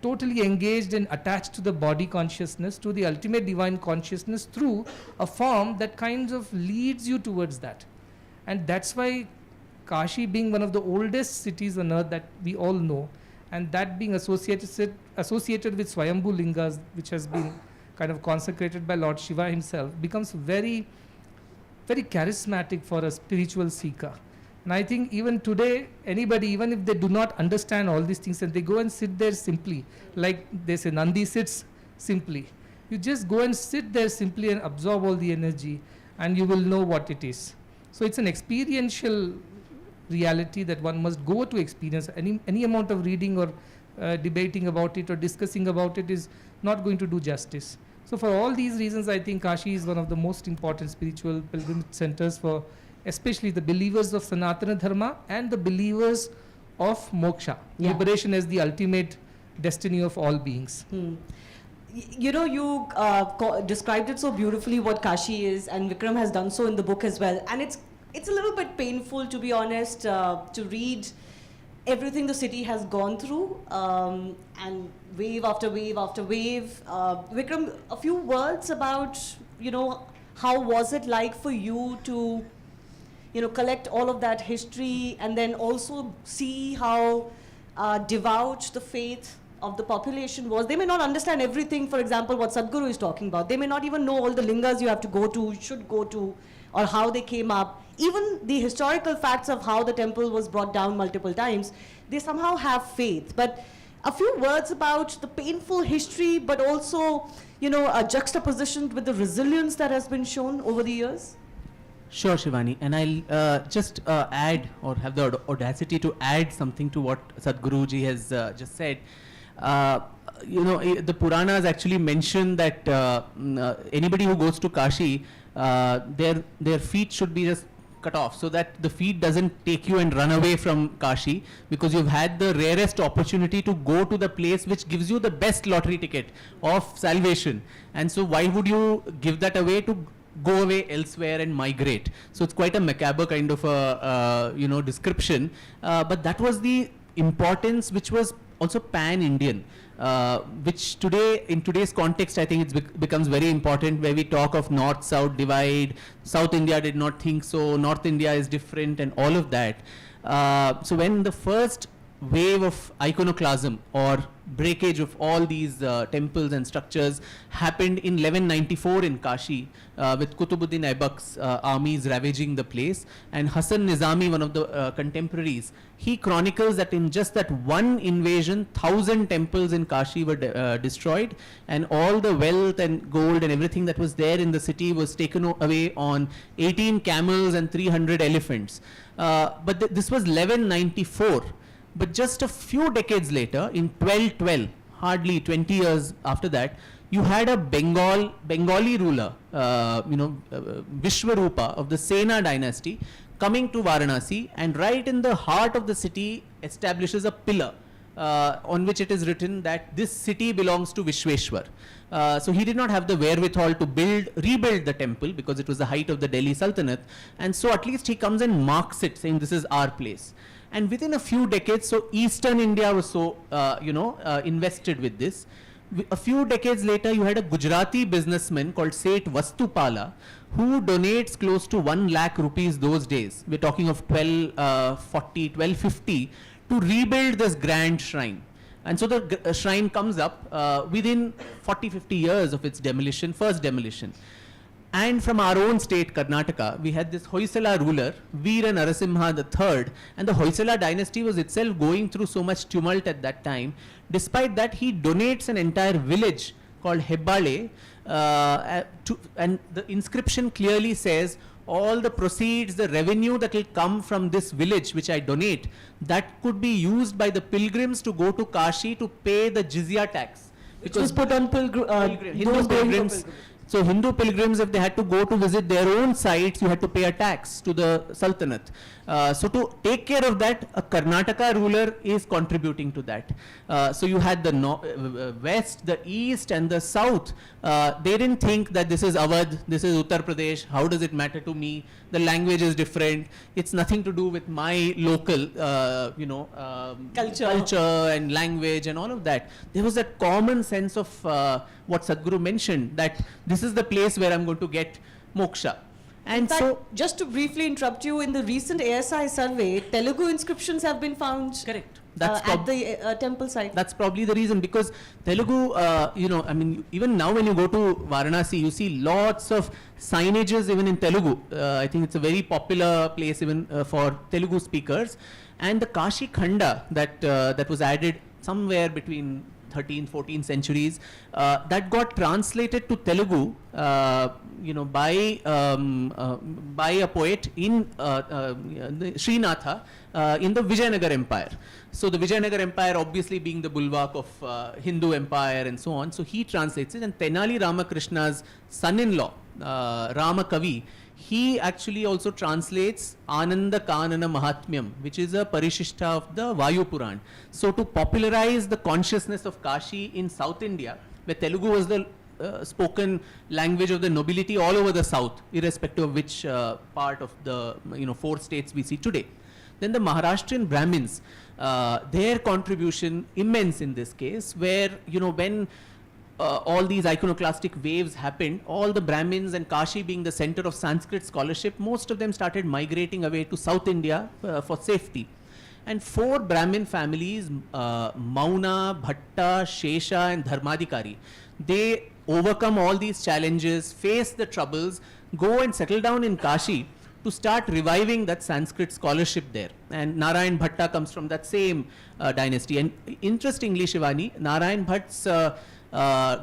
totally engaged and attached to the body consciousness to the ultimate divine consciousness through a form that kind of leads you towards that. And that's why Kashi, being one of the oldest cities on earth that we all know, and that being associated with Swayambhu Lingas, which has been kind of consecrated by Lord Shiva himself, becomes very, very charismatic for a spiritual seeker. And I think even today, anybody, even if they do not understand all these things and they go and sit there simply, like they say, Nandi sits simply. You just go and sit there simply and absorb all the energy, and you will know what it is. So it's an experiential reality that one must go to experience. Any amount of reading or debating about it or discussing about it is not going to do justice. So for all these reasons, I think Kashi is one of the most important spiritual pilgrimage centers for especially the believers of Sanatana Dharma and the believers of moksha, liberation as the ultimate destiny of all beings. You know, you described it so beautifully what Kashi is, and Vikram has done so in the book as well. And it's a little bit painful, to be honest, to read everything the city has gone through, and wave after wave after wave. Vikram, a few words about, how was it like for you to collect all of that history and then also see how devout the faith of the population was. They may not understand everything, for example, what Sadhguru is talking about. They may not even know all the lingas you have to go to, should go to, or how they came up. Even the historical facts of how the temple was brought down multiple times, they somehow have faith. But a few words about the painful history, but also, juxtapositioned with the resilience that has been shown over the years. Sure, Shivani, and I'll just add, or have the audacity to add something to what Sadhguruji has just said. The Puranas actually mention that anybody who goes to Kashi, their feet should be just cut off, so that the feet doesn't take you and run away from Kashi, because you've had the rarest opportunity to go to the place which gives you the best lottery ticket of salvation. And so why would you give that away to go away elsewhere and migrate? So it's quite a macabre kind of a description, but that was the importance, which was also pan-Indian, which today, in today's context, I think it becomes very important, where we talk of North-South divide. South India did not think so, North India is different, and all of that. So when the first wave of iconoclasm or breakage of all these temples and structures happened in 1194 in Kashi, with Qutubuddin Aibak's armies ravaging the place, and Hasan Nizami, one of the contemporaries, he chronicles that in just that one invasion, 1,000 temples in Kashi were destroyed, and all the wealth and gold and everything that was there in the city was taken away on 18 camels and 300 elephants. But this was 1194. But just a few decades later, in 1212, hardly 20 years after that, you had a Bengali ruler, Vishwarupa of the Sena dynasty, coming to Varanasi, and right in the heart of the city establishes a pillar on which it is written that this city belongs to Vishweshwar. So he did not have the wherewithal to rebuild the temple, because it was the height of the Delhi Sultanate, and so at least he comes and marks it, saying this is our place. And within a few decades, so Eastern India was so, invested with this. A few decades later, you had a Gujarati businessman called Seth Vastupala, who donates close to 1 lakh rupees those days. We're talking of 1240, 1250, to rebuild this grand shrine. And so the shrine comes up within 40, 50 years of its demolition, first demolition. And from our own state, Karnataka, we had this Hoysala ruler, Veera Narasimha III, and the Hoysala dynasty was itself going through so much tumult at that time. Despite that, he donates an entire village called Hebbale, and the inscription clearly says, all the proceeds, the revenue that will come from this village which I donate, that could be used by the pilgrims to go to Kashi to pay the jizya tax. Which was put on Hindu pilgrims. So Hindu pilgrims, if they had to go to visit their own sites, you had to pay a tax to the Sultanate. So to take care of that, a Karnataka ruler is contributing to that. So you had the west, the east, and the south. They didn't think that this is Awadh, this is Uttar Pradesh, how does it matter to me? The language is different. It's nothing to do with my local, culture and language and all of that. There was that common sense of what Sadhguru mentioned, that this is the place where I'm going to get moksha. And in fact, so, just to briefly interrupt you, in the recent ASI survey, Telugu inscriptions have been found. Correct. At the temple site. That's probably the reason, because Telugu, even now when you go to Varanasi, you see lots of signages even in Telugu. I think it's a very popular place even for Telugu speakers. And the Kashi Khanda that was added somewhere between 13th, 14th centuries, that got translated to Telugu, by a poet in Srinatha in the Vijayanagar Empire. So the Vijayanagar Empire, obviously being the bulwark of Hindu Empire and so on, so he translates it. And Tenali Ramakrishna's son-in-law, Ramakavi, he actually also translates Ananda Kanana Mahatmyam, which is a parishishta of the Vayu Puran. So to popularize the consciousness of Kashi in South India, where Telugu was the spoken language of the nobility all over the south, irrespective of which part of the 4 states we see today. Then the Maharashtrian Brahmins, their contribution immense in this case, where when all these iconoclastic waves happened, all the Brahmins and Kashi being the center of Sanskrit scholarship, most of them started migrating away to South India for safety. And 4 Brahmin families, Mauna, Bhatta, Shesha and Dharmadikari, they overcome all these challenges, face the troubles, go and settle down in Kashi to start reviving that Sanskrit scholarship there. And Narayan Bhatta comes from that same dynasty. And interestingly, Shivani, Narayan Bhatt's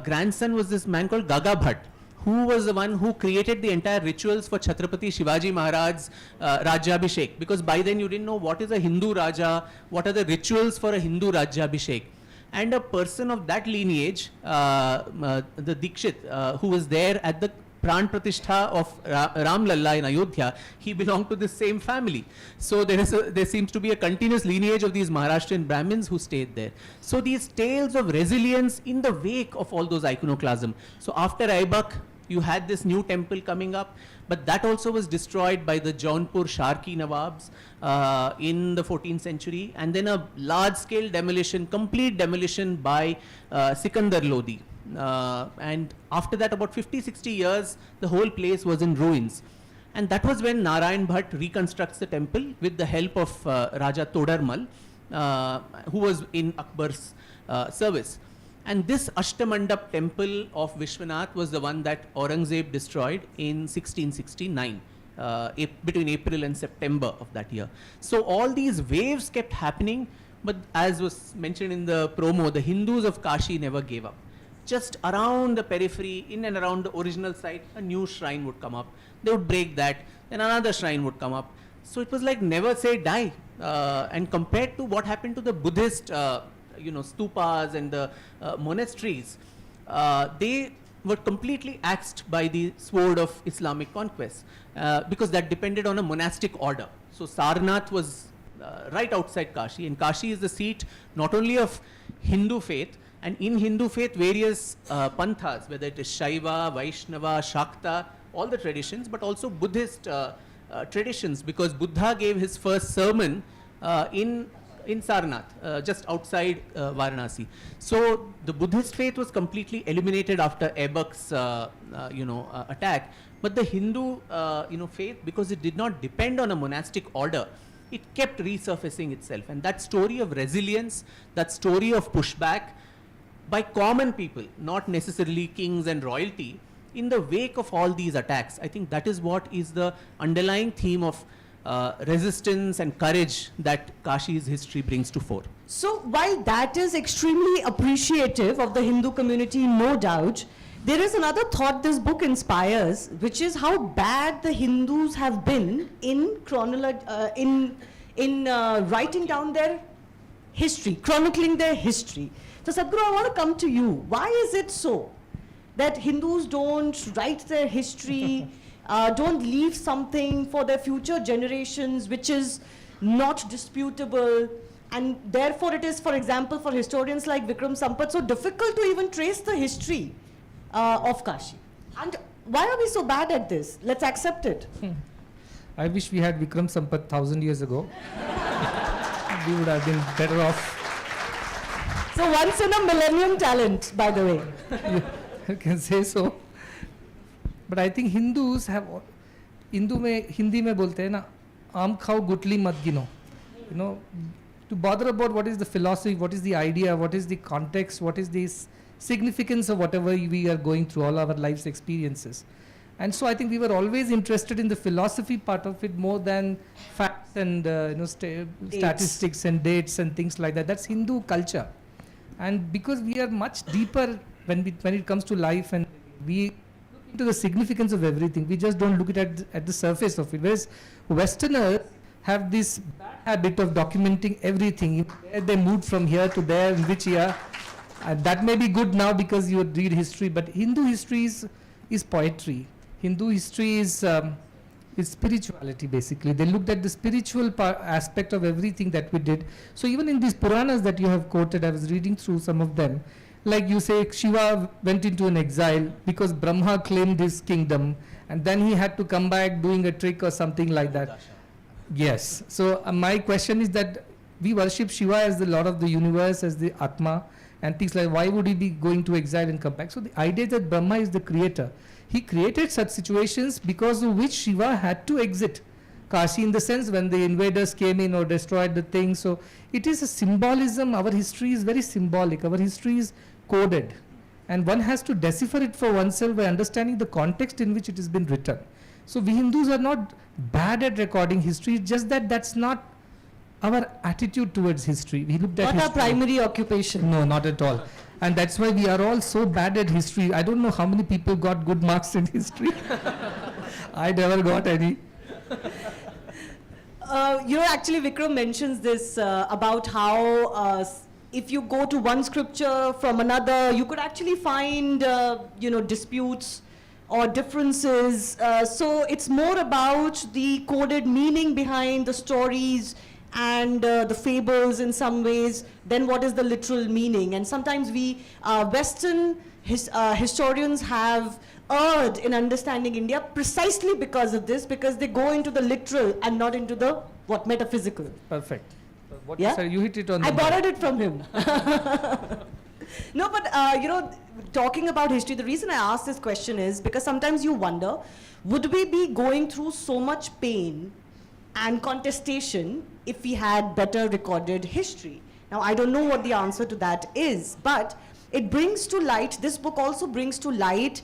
grandson was this man called Gaga Bhatt, who was the one who created the entire rituals for Chhatrapati Shivaji Maharaj's Rajyabhishek. Because by then you didn't know what is a Hindu Raja, what are the rituals for a Hindu Rajyabhishek. And a person of that lineage, the Dikshit, who was there at the Pran Pratishtha of Ram Lalla in Ayodhya, he belonged to the same family. So there seems to be a continuous lineage of these Maharashtrian Brahmins who stayed there. So these tales of resilience in the wake of all those iconoclasm. So after Aibak, you had this new temple coming up, but that also was destroyed by the Jaunpur Sharki Nawabs in the 14th century, and then a large-scale demolition, complete demolition by Sikandar Lodi. And after that, about 50-60 years, the whole place was in ruins. And that was when Narayan Bhatt reconstructs the temple with the help of Raja Todarmal, who was in Akbar's service. And this Ashtamandap temple of Vishwanath was the one that Aurangzeb destroyed in 1669, between April and September of that year. So all these waves kept happening, but as was mentioned in the promo, the Hindus of Kashi never gave up. Just around the periphery, in and around the original site, a new shrine would come up. They would break that, then another shrine would come up. So it was like never say die. And compared to what happened to the Buddhist stupas and the monasteries, they were completely axed by the sword of Islamic conquest, because that depended on a monastic order. So Sarnath was right outside Kashi, and Kashi is the seat not only of Hindu faith, and in Hindu faith various panthas, whether it is Shiva, Vaishnava, Shakta, all the traditions, but also Buddhist traditions, because Buddha gave his first sermon in Sarnath, just outside Varanasi. So the Buddhist faith was completely eliminated after Aibak's attack, but the Hindu faith, because it did not depend on a monastic order, it kept resurfacing itself. And that story of resilience, that story of pushback by common people, not necessarily kings and royalty, in the wake of all these attacks, I think that is what is the underlying theme of resistance and courage that Kashi's history brings to fore. So while that is extremely appreciative of the Hindu community, no doubt, there is another thought this book inspires, which is how bad the Hindus have been in writing down their history, chronicling their history. So Sadhguru, I want to come to you. Why is it so that Hindus don't write their history, don't leave something for their future generations which is not disputable, and therefore it is, for example, for historians like Vikram Sampath, so difficult to even trace the history of Kashi? And why are we so bad at this? Let's accept it. I wish we had Vikram Sampath 1,000 years ago. We would have been better off. So once in a millennium talent, by the way. You can say so. But I think Hindus have, Hindi में बोलते हैं ना, आम खाओ गुटली मत गिनो. You know, to bother about what is the philosophy, what is the idea, what is the context, what is the significance of whatever we are going through, all our life's experiences. And so I think we were always interested in the philosophy part of it more than facts and statistics and dates and things like that. That's Hindu culture. And because we are much deeper when it comes to life, and we look into the significance of everything, we just don't look at the surface of it. Whereas Westerners have this bad habit of documenting everything. They moved from here to there, in which year. That may be good now because you read history, but Hindu history is poetry. Hindu history is spirituality, basically. They looked at the spiritual aspect of everything that we did. So even in these Puranas that you have quoted, I was reading through some of them. Like you say, Shiva went into an exile because Brahma claimed his kingdom, and then he had to come back doing a trick or something like that. Yes. So my question is that we worship Shiva as the Lord of the universe, as the Atma, and things like why would he be going to exile and come back. So the idea that Brahma is the creator, he created such situations because of which Shiva had to exit Kashi, in the sense when the invaders came in or destroyed the thing. So it is a symbolism. Our history is very symbolic. Our history is coded, and one has to decipher it for oneself by understanding the context in which it has been written. So we Hindus are not bad at recording history, just that that's not our attitude towards history. We looked at Not our history. primary occupation. No, not at all. And that's why we are all so bad at history. I don't know how many people got good marks in history. I never got any. Actually, Vikram mentions this about how if you go to one scripture from another, you could actually find, disputes or differences. So it's more about the coded meaning behind the stories and the fables in some ways than what is the literal meaning. And sometimes we, Western historians have erred in understanding India precisely because of this, because they go into the literal and not into the metaphysical. Perfect. What Yeah? you said, you hit it on the I mark. borrowed it from him. No, but talking about history, the reason I asked this question is because sometimes you wonder, would we be going through so much pain and contestation if we had better recorded history? Now, I don't know what the answer to that is, but it brings to light, this book also brings to light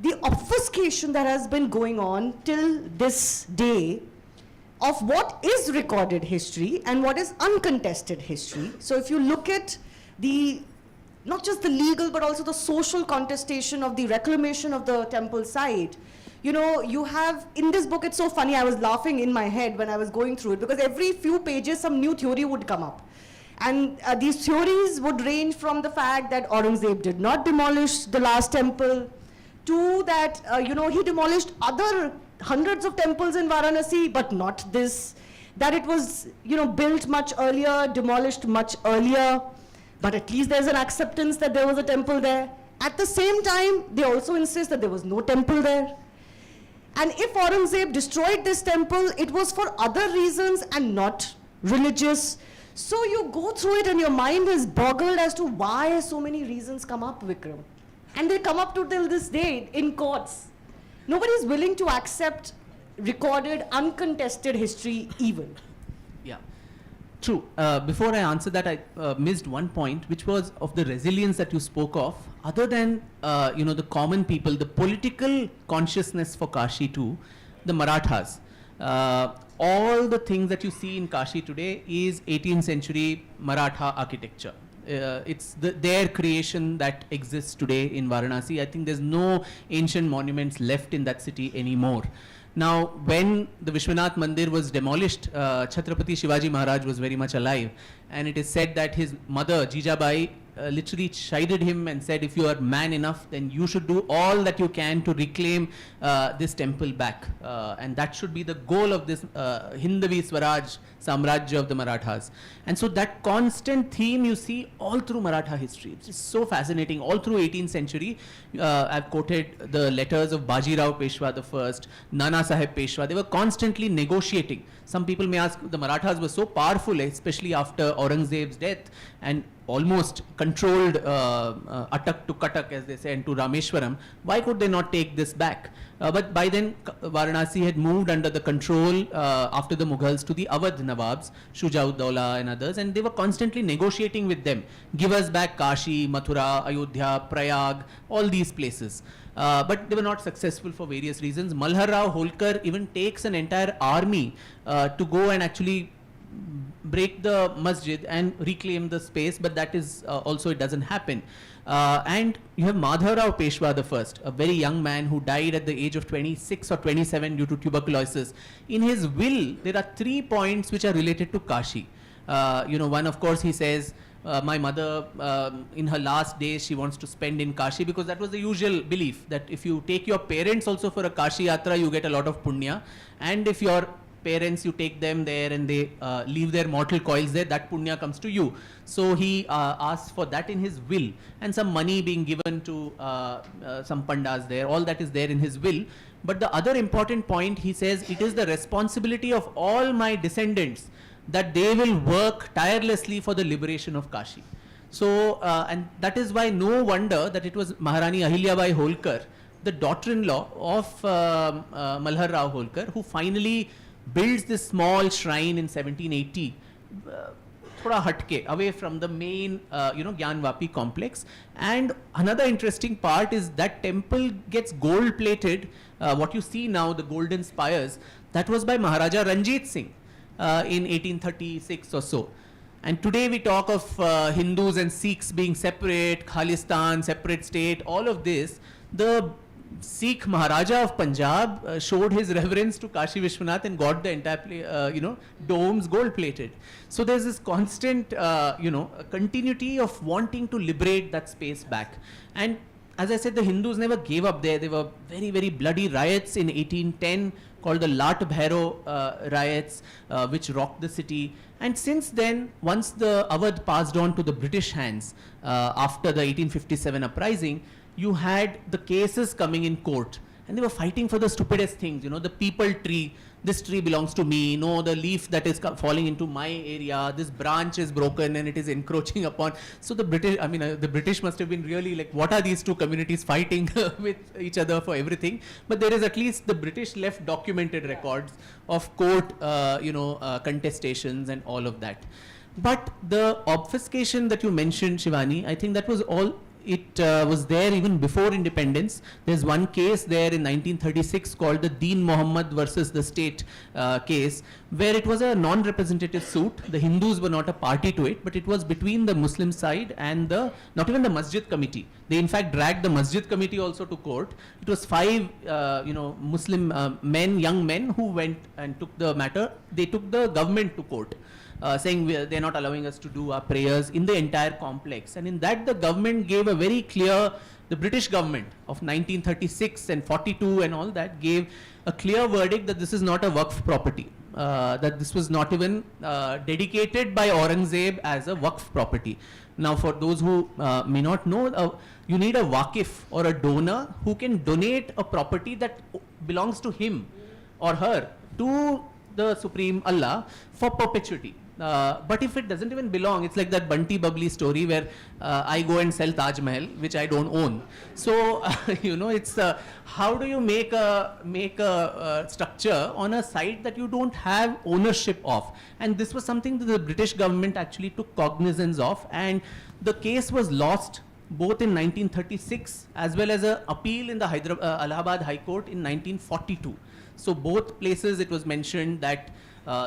the obfuscation that has been going on till this day of what is recorded history and what is uncontested history. So if you look at not just the legal, but also the social contestation of the reclamation of the temple site, you have, in this book, it's so funny, I was laughing in my head when I was going through it, because every few pages some new theory would come up. And these theories would range from the fact that Aurangzeb did not demolish the last temple, to that, he demolished other hundreds of temples in Varanasi, but not this. That it was, built much earlier, demolished much earlier, but at least there's an acceptance that there was a temple there. At the same time, they also insist that there was no temple there. And if Aurangzeb destroyed this temple, it was for other reasons and not religious. So you go through it and your mind is boggled as to why so many reasons come up, Vikram. And they come up to till this day in courts. Nobody is willing to accept recorded, uncontested history even. Yeah, true. Before I answer that, I missed one point, which was of the resilience that you spoke of. Other than the common people, the political consciousness for Kashi too, the Marathas. All the things that you see in Kashi today is 18th century Maratha architecture. It's their creation that exists today in Varanasi. I think there's no ancient monuments left in that city anymore. Now, when the Vishwanath Mandir was demolished, Chhatrapati Shivaji Maharaj was very much alive, and it is said that his mother, Jijabai, literally chided him and said, if you are man enough, then you should do all that you can to reclaim this temple back. And that should be the goal of this Hindavi Swaraj Samrajya of the Marathas. And so that constant theme you see all through Maratha history. It's just so fascinating. All through 18th century, I've quoted the letters of Bajirao Peshwa I, Nana Sahib Peshwa. They were constantly negotiating. Some people may ask, the Marathas were so powerful, especially after Aurangzeb's death, and almost controlled Atak to Katak, as they say, and to Rameshwaram. Why could they not take this back? But by then, Varanasi had moved under the control after the Mughals to the Awadh Nawabs, Shuja-ud-Dawla and others, and they were constantly negotiating with them. Give us back Kashi, Mathura, Ayodhya, Prayag, all these places. But they were not successful for various reasons. Malhar Rao Holkar even takes an entire army to go and actually break the masjid and reclaim the space, but that is also, it doesn't happen. And you have Madhavrao Peshwa I, a very young man who died at the age of 26 or 27 due to tuberculosis. In his will, there are 3 points which are related to Kashi. One, of course, he says, my mother, in her last days, she wants to spend in Kashi, because that was the usual belief, that if you take your parents also for a Kashi Yatra, you get a lot of punya. And if your parents, you take them there and they leave their mortal coils there, that punya comes to you. So he asks for that in his will, and some money being given to some pandas there. All that is there in his will. But the other important point, he says, it is the responsibility of all my descendants that they will work tirelessly for the liberation of Kashi. So, and that is why no wonder that it was Maharani Ahilyabai Holkar, the daughter-in-law of Malhar Rao Holkar, who finally builds this small shrine in 1780, thoda hatke, away from the main, Gyan Vapi complex. And another interesting part is that temple gets gold-plated. What you see now, the golden spires, that was by Maharaja Ranjit Singh in 1836 or so. And today we talk of Hindus and Sikhs being separate, Khalistan, separate state, all of this. The Sikh Maharaja of Punjab showed his reverence to Kashi Vishwanath and got the entire, domes gold plated. So there's this constant, continuity of wanting to liberate that space back. And as I said, the Hindus never gave up there. There were very, very bloody riots in 1810 called the Lat Bhairo riots, which rocked the city. And since then, once the Awadh passed on to the British hands after the 1857 uprising, you had the cases coming in court. And they were fighting for the stupidest things, the people tree. This tree belongs to me. No, the leaf that is falling into my area. This branch is broken and it is encroaching upon. So the British must have been really like, what are these two communities fighting with each other for everything? But there is at least the British left documented records of court, contestations and all of that. But the obfuscation that you mentioned, Shivani, I think that was all. It was there even before independence. There's one case there in 1936 called the Deen Muhammad versus the state case, where it was a non-representative suit. The Hindus were not a party to it, but it was between the Muslim side and not even the Masjid committee. They in fact dragged the Masjid committee also to court. It was 5 Muslim young men who went and took the matter. They took the government to court. Saying they're not allowing us to do our prayers in the entire complex. And in that, the government gave a very clear, the British government of 1936 and 42 and all that gave a clear verdict that this is not a Waqf property, that this was not even dedicated by Aurangzeb as a Waqf property. Now, for those who may not know, you need a Waqif or a donor who can donate a property that belongs to him or her to the Supreme Allah for perpetuity. But if it doesn't even belong, it's like that Bunty Bubbly story where I go and sell Taj Mahal, which I don't own. So, it's how do you make a structure on a site that you don't have ownership of? And this was something that the British government actually took cognizance of, and the case was lost both in 1936 as well as an appeal in the Allahabad High Court in 1942. So both places it was mentioned that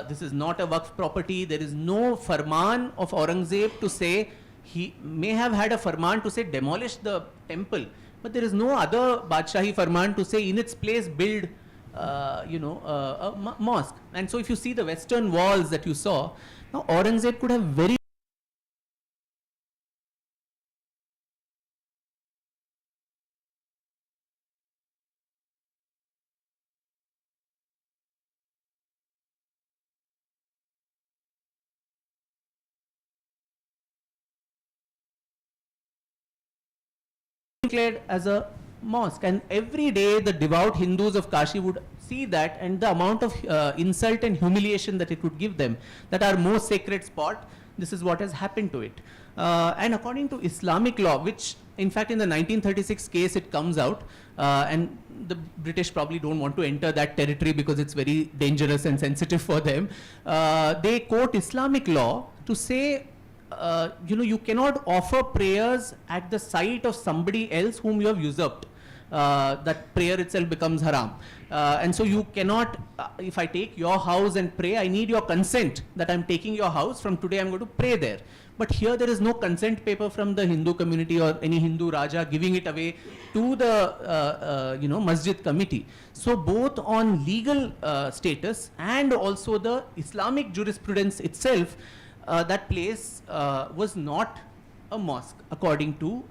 this is not a Waqf property. There is no farman of Aurangzeb to say, he may have had a farman to say demolish the temple, but there is no other Badshahi farman to say in its place build a mosque. And so if you see the western walls that you saw, now Aurangzeb could have very declared as a mosque, and every day the devout Hindus of Kashi would see that, and the amount of insult and humiliation that it would give them, that our most sacred spot, this is what has happened to it. And according to Islamic law, which in fact in the 1936 case it comes out, and the British probably don't want to enter that territory because it's very dangerous and sensitive for them. They quote Islamic law to say, you cannot offer prayers at the site of somebody else whom you have usurped. That prayer itself becomes haram. And so you cannot, if I take your house and pray, I need your consent that I'm taking your house. From today I'm going to pray there. But here there is no consent paper from the Hindu community or any Hindu Raja giving it away to the Masjid committee. So both on legal status and also the Islamic jurisprudence itself, that place was not a mosque according to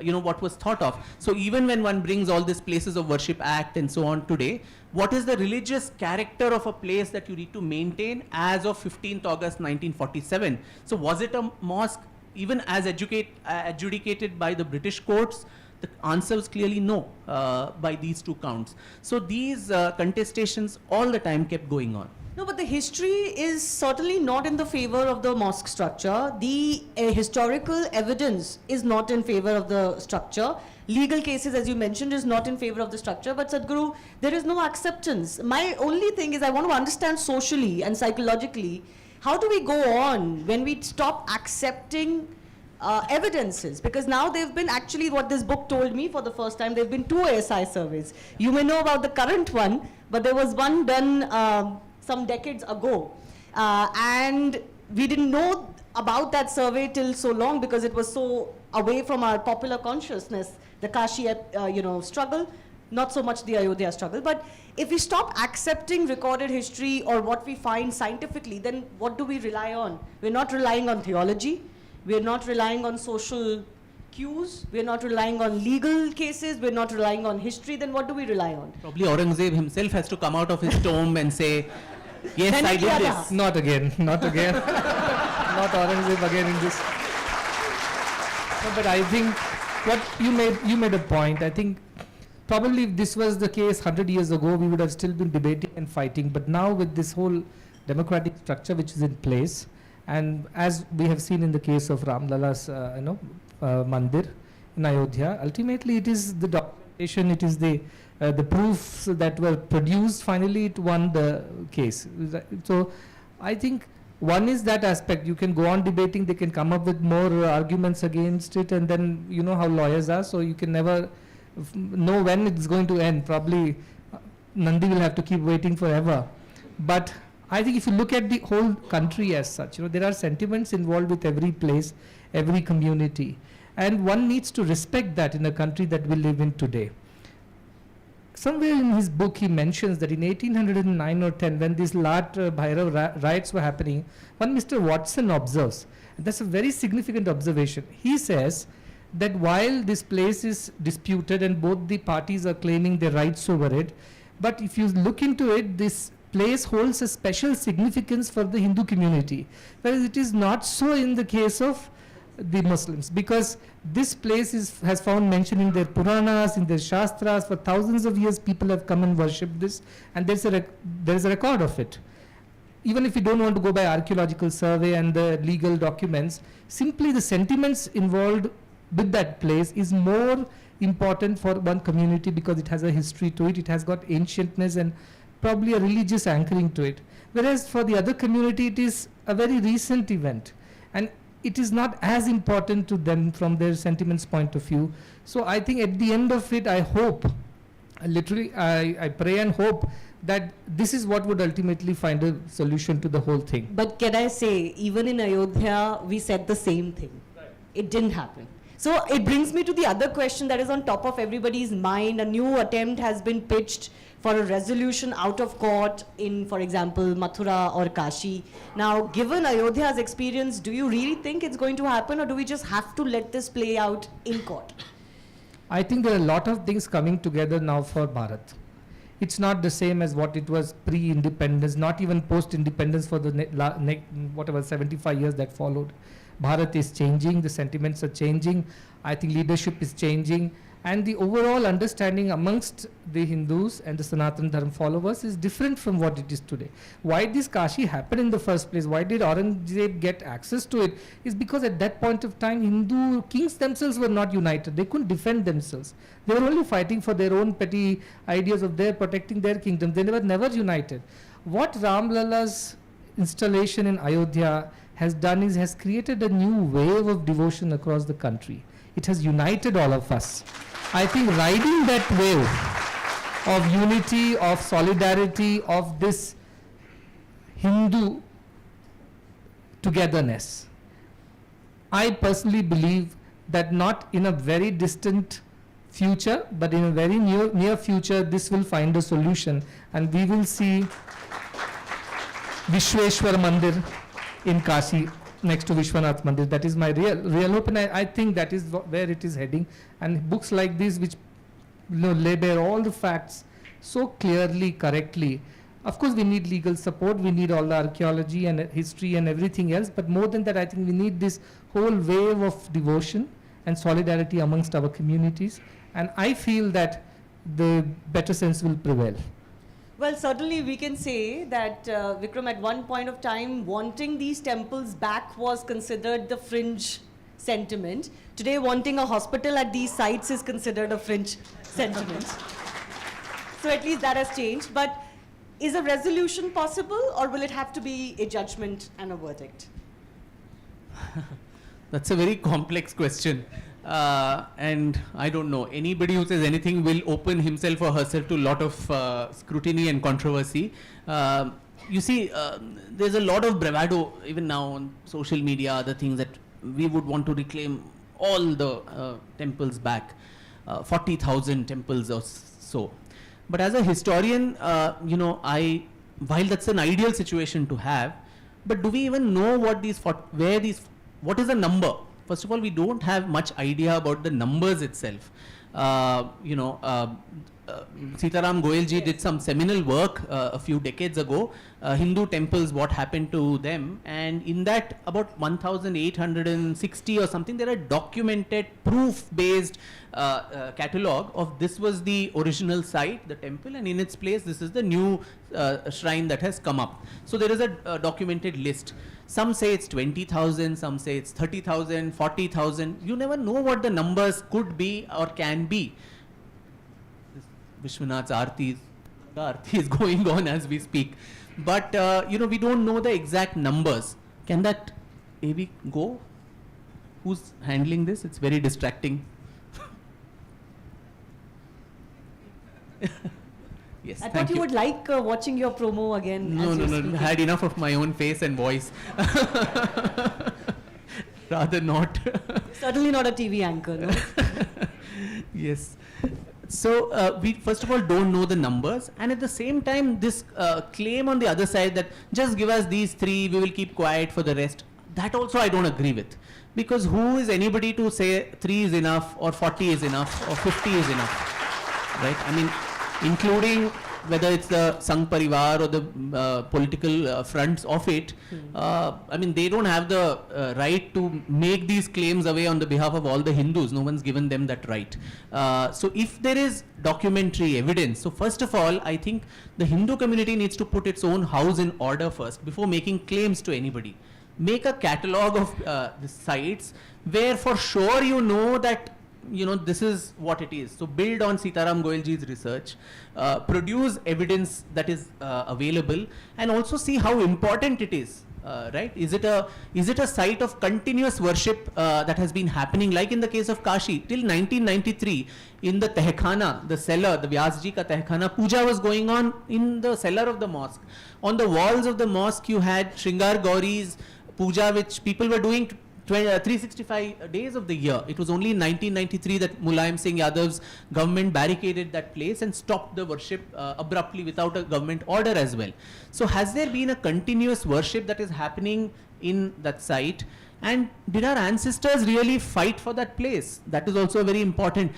what was thought of. So even when one brings all these places of worship act and so on today, what is the religious character of a place that you need to maintain as of 15th August 1947? So was it a mosque even as adjudicated by the British courts? The answer was clearly no by these two counts. So these contestations all the time kept going on. No, but the history is certainly not in the favor of the mosque structure. The historical evidence is not in favor of the structure. Legal cases, as you mentioned, is not in favor of the structure. But Sadhguru, there is no acceptance. My only thing is I want to understand socially and psychologically, how do we go on when we stop accepting evidences? Because now they've been actually, what this book told me for the first time, there have been 2 ASI surveys. You may know about the current one, but there was one done some decades ago. And we didn't know about that survey till so long because it was so away from our popular consciousness, the Kashi struggle, not so much the Ayodhya struggle. But if we stop accepting recorded history or what we find scientifically, then what do we rely on? We're not relying on theology. We're not relying on social cues. We're not relying on legal cases. We're not relying on history. Then what do we rely on? Probably Aurangzeb himself has to come out of his tomb and say, yes, I did this. Not again, not again. Not Aurangzeb again in this. No, but I think what you made a point. I think probably if this was the case 100 years ago, we would have still been debating and fighting. But now with this whole democratic structure which is in place, and as we have seen in the case of Ram Lala's mandir in Ayodhya, ultimately it is the documentation, it is the proofs that were produced, finally it won the case. So I think one is that aspect. You can go on debating, they can come up with more arguments against it, and then you know how lawyers are, so you can never know when it's going to end. Probably Nandi will have to keep waiting forever. But I think if you look at the whole country as such, there are sentiments involved with every place, every community, and one needs to respect that in a country that we live in today. Somewhere in his book he mentions that in 1809 or 10, when these Lat Bhairav riots were happening, one Mr. Watson observes, and that's a very significant observation. He says that while this place is disputed and both the parties are claiming their rights over it, but if you look into it, this place holds a special significance for the Hindu community, whereas it is not so in the case of the Muslims, because this place has found mention in their Puranas, in their Shastras. For thousands of years people have come and worshipped this, and there is a record of it. Even if you don't want to go by archaeological survey and the legal documents, simply the sentiments involved with that place is more important for one community because it has a history to it, it has got ancientness and probably a religious anchoring to it. Whereas for the other community it is a very recent event, and it is not as important to them from their sentiments point of view. So I think at the end of it, I hope, literally I pray and hope that this is what would ultimately find a solution to the whole thing. But can I say, even in Ayodhya, we said the same thing. Right. It didn't happen. So it brings me to the other question that is on top of everybody's mind. A new attempt has been pitched for a resolution out of court in, for example, Mathura or Kashi. Now, given Ayodhya's experience, do you really think it's going to happen, or do we just have to let this play out in court? I think there are a lot of things coming together now for Bharat. It's not the same as what it was pre-independence, not even post-independence for the whatever 75 years that followed. Bharat is changing, the sentiments are changing, I think leadership is changing, and the overall understanding amongst the Hindus and the Sanatana Dharma followers is different from what it is today. Why this Kashi happened in the first place, why did Aurangzeb get access to it, is because at that point of time Hindu kings themselves were not united. They couldn't defend themselves. They were only fighting for their own petty ideas of their protecting their kingdom. They were never united. What Ram Lala's installation in Ayodhya has done is has created a new wave of devotion across the country. It has united all of us. I think riding that wave of unity, of solidarity, of this Hindu togetherness, I personally believe that not in a very distant future, but in a very near future, this will find a solution, and we will see Vishweshwar Mandir in Kashi next to Vishwanath Mandir. That is my real hope, and I think that is where it is heading. And books like this, which lay bare all the facts so clearly, correctly. Of course, we need legal support, we need all the archaeology and history and everything else, but more than that, I think we need this whole wave of devotion and solidarity amongst our communities, and I feel that the better sense will prevail. Well, certainly we can say that Vikram, at one point of time, wanting these temples back was considered the fringe sentiment. Today, wanting a hospital at these sites is considered a fringe sentiment. So at least that has changed. But is a resolution possible, or will it have to be a judgment and a verdict? That's a very complex question. And I don't know, anybody who says anything will open himself or herself to a lot of scrutiny and controversy. You see, there's a lot of bravado even now on social media, other things, that we would want to reclaim all the temples back, 40,000 temples or so. But as a historian, while that's an ideal situation to have, but do we even know what what is the number? First of all, we don't have much idea about the numbers itself. Sitaram Goyalji did some seminal work a few decades ago, Hindu temples, what happened to them, and in that about 1,860 or something, there are documented proof-based catalogue of this was the original site, the temple, and in its place this is the new shrine that has come up. So there is a documented list. Some say it's 20,000, some say it's 30,000, 40,000. You never know what the numbers could be or can be. Vishwanath's Aarti is going on as we speak. But, we don't know the exact numbers. Can that AV go? Who's handling this? It's very distracting. Yes, I thought you would like watching your promo again. No. I had enough of my own face and voice. Rather not. Certainly not a TV anchor, no? Yes. So we first of all don't know the numbers, and at the same time this claim on the other side that just give us these three, we will keep quiet for the rest, that also I don't agree with. Because who is anybody to say 3 is enough or 40 is enough or 50 is enough, right? I mean, including whether it's the Sangh Parivar or the political fronts of it, I mean, they don't have the right to make these claims away on the behalf of all the Hindus. No one's given them that right. So if there is documentary evidence, so first of all, I think the Hindu community needs to put its own house in order first before making claims to anybody. Make a catalogue of the sites where for sure you know that this is what it is. So build on Sitaram Goyalji's research, produce evidence that is available, and also see how important it is. Right? Is it a site of continuous worship that has been happening, like in the case of Kashi till 1993? In the Tehkhana, the cellar, the Vyasji ka Tehkhana, puja was going on in the cellar of the mosque. On the walls of the mosque, you had Shringar Gauri's puja, which people were doing 365 days of the year. It was only in 1993 that Mulayam Singh Yadav's government barricaded that place and stopped the worship abruptly without a government order as well. So has there been a continuous worship that is happening in that site? And did our ancestors really fight for that place? That is also very important.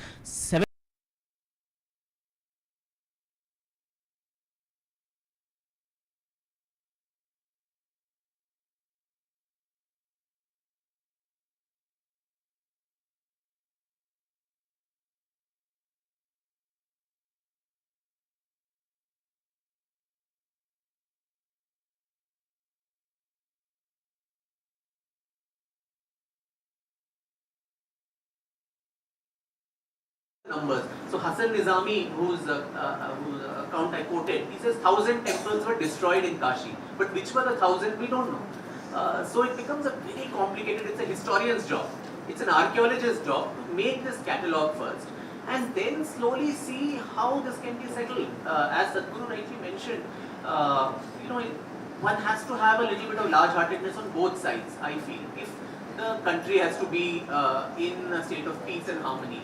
Numbers. So Hassan Nizami, whose account I quoted, he says 1,000 temples were destroyed in Kashi. But which were the 1,000, we don't know. So it becomes a very complicated, it's a historian's job. It's an archaeologist's job to make this catalogue first and then slowly see how this can be settled. As Sadhguru rightly mentioned, one has to have a little bit of large-heartedness on both sides, I feel, if the country has to be in a state of peace and harmony.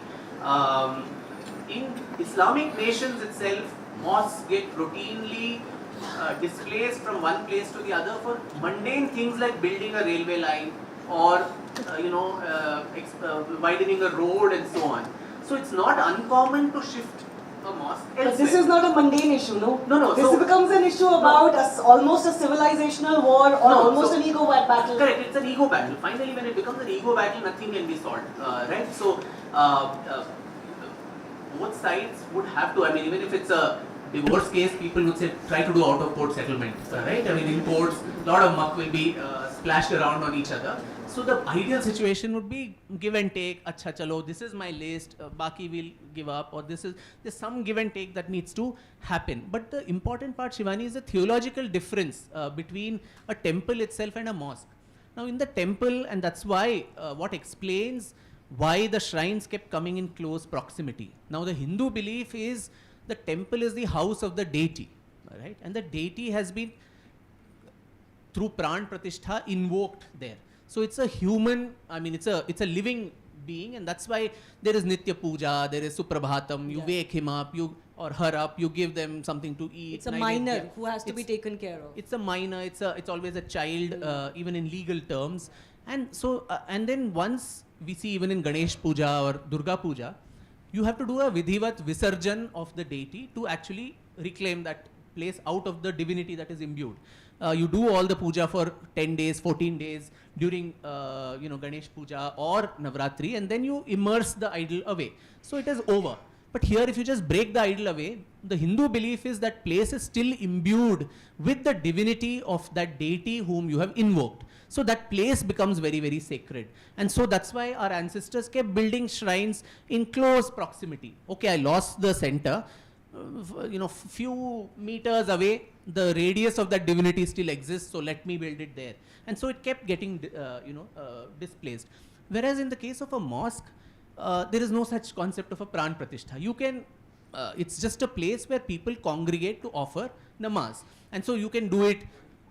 In Islamic nations itself, mosques get routinely displaced from one place to the other for mundane things like building a railway line or widening a road and so on. So it's not uncommon to shift a mosque elsewhere. But this is not a mundane issue, no? No. This becomes an issue about almost a civilizational war or almost an ego battle. Correct, it's an ego battle. Finally, when it becomes an ego battle, nothing can be solved, right? So both sides would have to, I mean, even if it's a the worst case, people would say try to do out of court settlement, right? I mean, in courts, a lot of muck will be splashed around on each other. So the ideal situation would be give and take. Acha chalo, this is my list. Baki will give up, or there's some give and take that needs to happen. But the important part, Shivani, is the theological difference between a temple itself and a mosque. Now, in the temple, and that's why what explains why the shrines kept coming in close proximity. Now, the Hindu belief is the temple is the house of the deity, right? And the deity has been through pran pratishtha invoked there. So it's a human, I mean, it's a living being, and that's why there is Nitya Puja, there is Suprabhatam, you wake him up, or her up, you give them something to eat. It's a minor who has to be taken care of. It's a minor, it's always a child, even in legal terms. And so, and then once we see even in Ganesh Puja or Durga Puja, you have to do a vidhivat visarjan of the deity to actually reclaim that place out of the divinity that is imbued. You do all the puja for 10 days, 14 days during Ganesh Puja or Navratri, and then you immerse the idol away. So it is over. But here, if you just break the idol away, the Hindu belief is that place is still imbued with the divinity of that deity whom you have invoked. So that place becomes very, very sacred. And so that's why our ancestors kept building shrines in close proximity. Okay, I lost the center. Few meters away, the radius of that divinity still exists, so let me build it there. And so it kept getting, displaced. Whereas in the case of a mosque, there is no such concept of a pran pratishtha. You can, it's just a place where people congregate to offer namaz. And so you can do it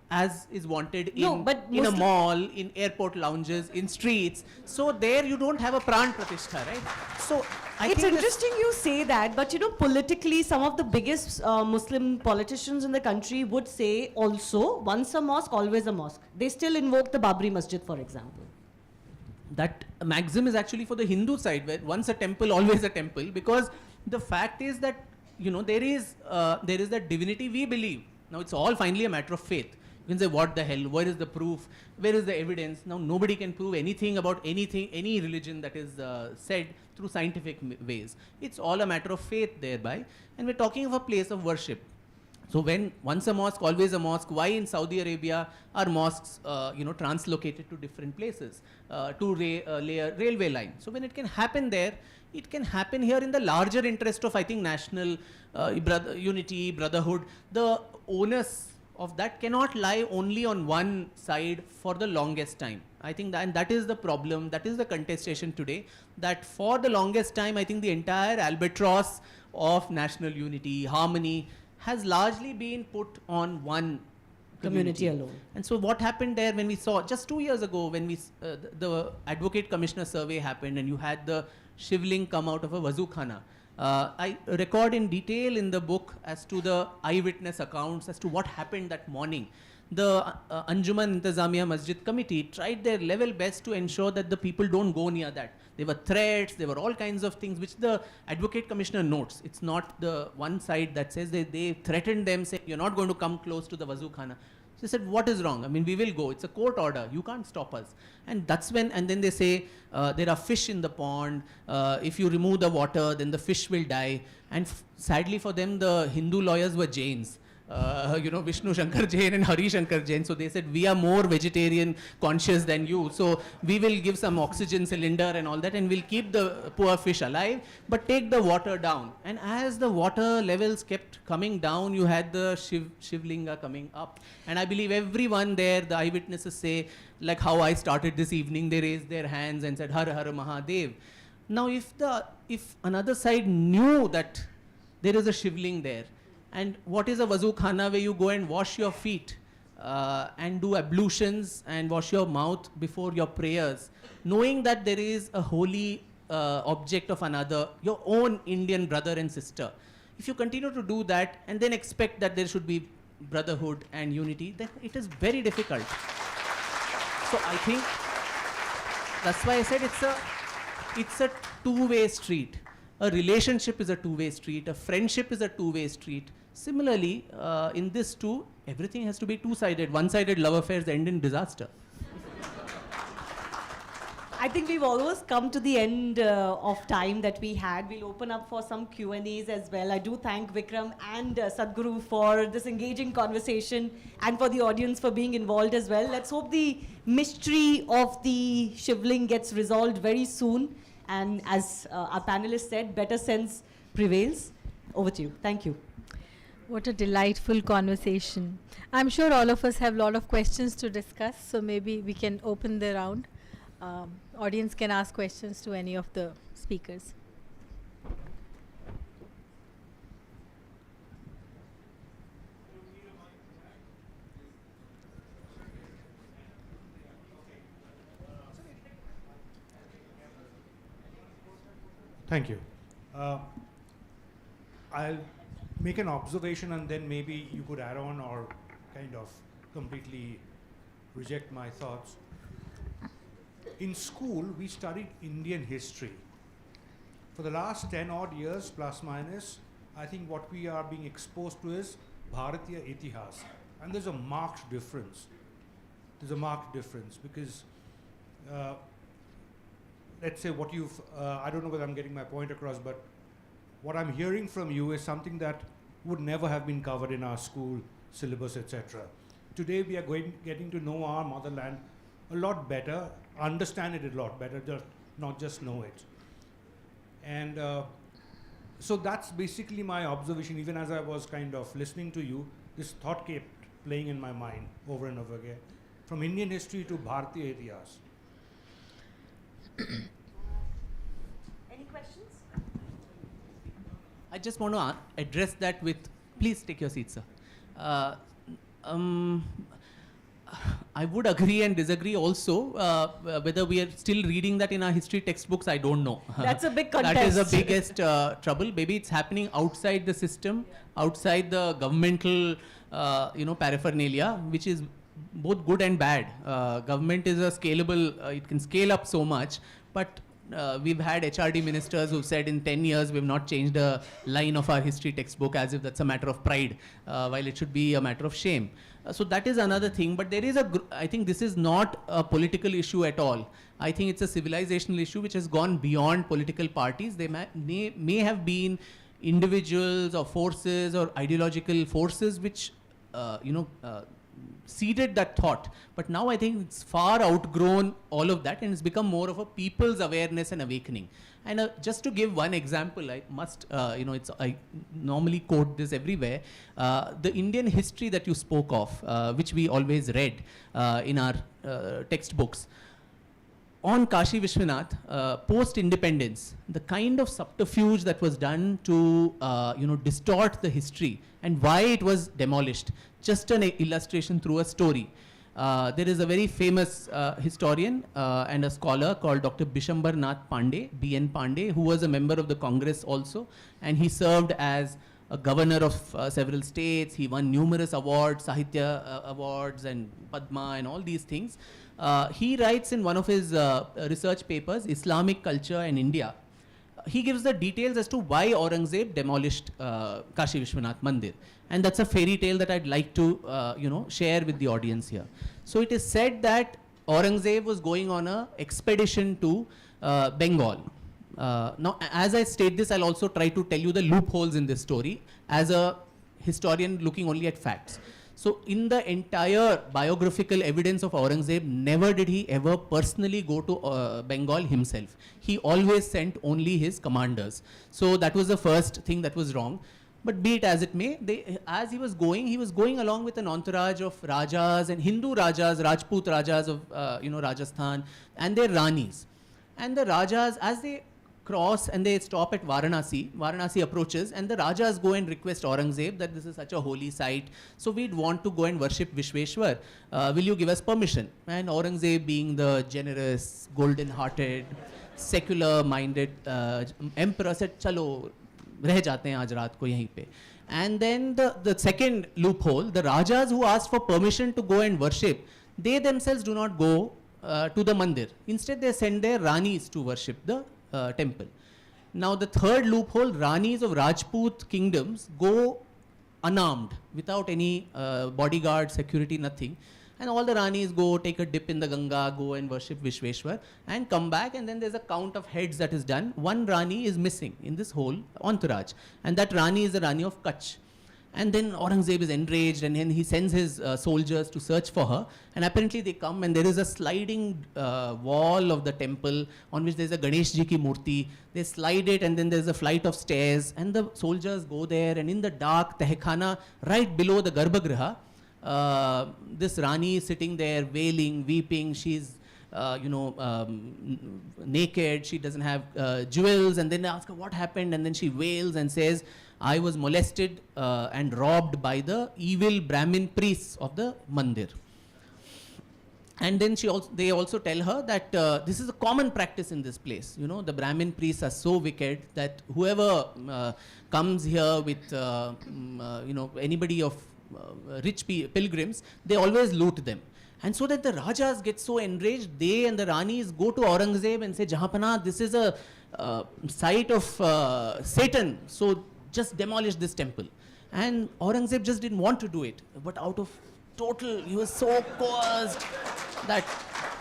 as is wanted in a mall, in airport lounges, in streets. So there you don't have a pran pratishtha, right? So it's interesting you say that, but politically, some of the biggest Muslim politicians in the country would say also, once a mosque, always a mosque. They still invoke the Babri Masjid, for example. That maxim is actually for the Hindu side, where once a temple, always a temple, because the fact is that, there is that divinity we believe. Now it's all finally a matter of faith. You can say, what the hell, where is the proof, where is the evidence? Now nobody can prove anything about anything, any religion that is said through scientific ways. It's all a matter of faith thereby, and we're talking of a place of worship. So when once a mosque, always a mosque, why in Saudi Arabia are mosques, translocated to different places, to lay a railway line? So when it can happen there, it can happen here in the larger interest of, I think, national unity, brotherhood. The onus of that cannot lie only on one side for the longest time. I think that is the problem, that is the contestation today, that for the longest time, I think the entire albatross of national unity, harmony, has largely been put on one community alone. And so what happened there when we saw, just 2 years ago, when we the Advocate Commissioner survey happened and you had the Shivling come out of a Wazukhana. I record in detail in the book as to the eyewitness accounts as to what happened that morning. The Anjuman Intizamiya Masjid Committee tried their level best to ensure that the people don't go near that. There were threats, there were all kinds of things which the Advocate Commissioner notes. It's not the one side that says they threatened them, saying, you're not going to come close to the Wazukhana. So they said, what is wrong? I mean, we will go. It's a court order. You can't stop us. And that's when, and then they say, there are fish in the pond. If you remove the water, then the fish will die. And sadly for them, the Hindu lawyers were Jains. Vishnu Shankar Jain and Hari Shankar Jain. So they said, we are more vegetarian conscious than you. So we will give some oxygen cylinder and all that, and we'll keep the poor fish alive, but take the water down. And as the water levels kept coming down, you had the Shivlinga coming up. And I believe everyone there, the eyewitnesses say, like how I started this evening, they raised their hands and said, Har Har Mahadev. Now if another side knew that there is a Shivling there, and what is a Wazukhana where you go and wash your feet and do ablutions and wash your mouth before your prayers, knowing that there is a holy object of another, your own Indian brother and sister. If you continue to do that and then expect that there should be brotherhood and unity, then it is very difficult. So I think that's why I said it's a two-way street. A relationship is a two-way street. A friendship is a two-way street. Similarly, in this too, everything has to be two-sided. One-sided love affairs end in disaster. I think we've almost come to the end of time that we had. We'll open up for some Q&As as well. I do thank Vikram and Sadhguru for this engaging conversation and for the audience for being involved as well. Let's hope the mystery of the Shivling gets resolved very soon. And as our panelists said, better sense prevails. Over to you. Thank you. What a delightful conversation. I'm sure all of us have a lot of questions to discuss, so maybe we can open the round. Audience can ask questions to any of the speakers. Thank you. I'll make an observation and then maybe you could add on or kind of completely reject my thoughts. In school, we studied Indian history. For the last 10 odd years, plus minus, I think what we are being exposed to is Bharatiya Itihas. And there's a marked difference. There's a marked difference because let's say what you've, I don't know whether I'm getting my point across, but what I'm hearing from you is something that would never have been covered in our school syllabus, etc. Today we are getting to know our motherland a lot better, understand it a lot better, not just know it. And so that's basically my observation. Even as I was kind of listening to you, this thought kept playing in my mind over and over again. From Indian history to Bharatiya Itihas. Any questions? I just want to address that with, please take your seat, sir. I would agree and disagree also. Whether we are still reading that in our history textbooks, I don't know. That's a big contest. That is the biggest trouble. Maybe it's happening outside the system, outside the governmental, paraphernalia, which is both good and bad. Government is a scalable, it can scale up so much, but we've had HRD ministers who've said in 10 years we've not changed a line of our history textbook, as if that's a matter of pride, while it should be a matter of shame. So that is another thing, but there is I think this is not a political issue at all. I think it's a civilizational issue which has gone beyond political parties. They may have been individuals or forces or ideological forces which, seeded that thought, but now I think it's far outgrown all of that and it's become more of a people's awareness and awakening. And just to give one example, I must, I normally quote this everywhere. The Indian history that you spoke of, which we always read in our textbooks, on Kashi Vishwanath, post-independence, the kind of subterfuge that was done to, distort the history and why it was demolished. Just an illustration through a story. There is a very famous historian and a scholar called Dr. Bishambar Nath Pandey, B.N. Pandey, who was a member of the Congress also, and he served as a governor of several states. He won numerous awards, Sahitya awards and Padma and all these things. He writes in one of his research papers, Islamic Culture in India. He gives the details as to why Aurangzeb demolished Kashi Vishwanath Mandir. And that's a fairy tale that I'd like to, share with the audience here. So it is said that Aurangzeb was going on an expedition to Bengal. Now, as I state this, I'll also try to tell you the loopholes in this story as a historian looking only at facts. So in the entire biographical evidence of Aurangzeb, never did he ever personally go to Bengal himself. He always sent only his commanders. So that was the first thing that was wrong. But be it as it may, as he was going along with an entourage of Rajas and Hindu Rajas, Rajput Rajas of Rajasthan, and their Ranis. And the Rajas, as they cross and they stop at Varanasi approaches, and the Rajas go and request Aurangzeb that this is such a holy site, so we'd want to go and worship Vishweshwar. Will you give us permission? And Aurangzeb, being the generous, golden-hearted, secular-minded emperor, said, "Chalo, reh jate hain aaj raat ko yahin pe." And then the second loophole, the Rajas who asked for permission to go and worship, they themselves do not go to the mandir. Instead, they send their Ranis to worship the temple. Now the third loophole, Ranis of Rajput kingdoms go unarmed, without any bodyguard, security, nothing. And all the Ranis go take a dip in the Ganga, go and worship Vishweshwar and come back, and then there's a count of heads that is done. One Rani is missing in this whole entourage, and that Rani is the Rani of Kutch. And then Aurangzeb is enraged, and then he sends his soldiers to search for her. And apparently they come, and there is a sliding wall of the temple on which there is a Ganesh Ji ki murti. They slide it, and then there is a flight of stairs, and the soldiers go there, and in the dark Tehkhana, right below the Garbhagriha, this Rani is sitting there wailing, weeping. She's naked, she doesn't have jewels, and then they ask her what happened, and then she wails and says, I was molested and robbed by the evil Brahmin priests of the mandir. And then they also tell her that this is a common practice in this place. You know, the Brahmin priests are so wicked that whoever comes here with anybody of rich pilgrims, they always loot them. And so that the Rajas get so enraged, they and the Ranis go to Aurangzeb and say, Jahanpana, this is a site of Satan, so just demolish this temple. And Aurangzeb just didn't want to do it, but out of he was so coerced that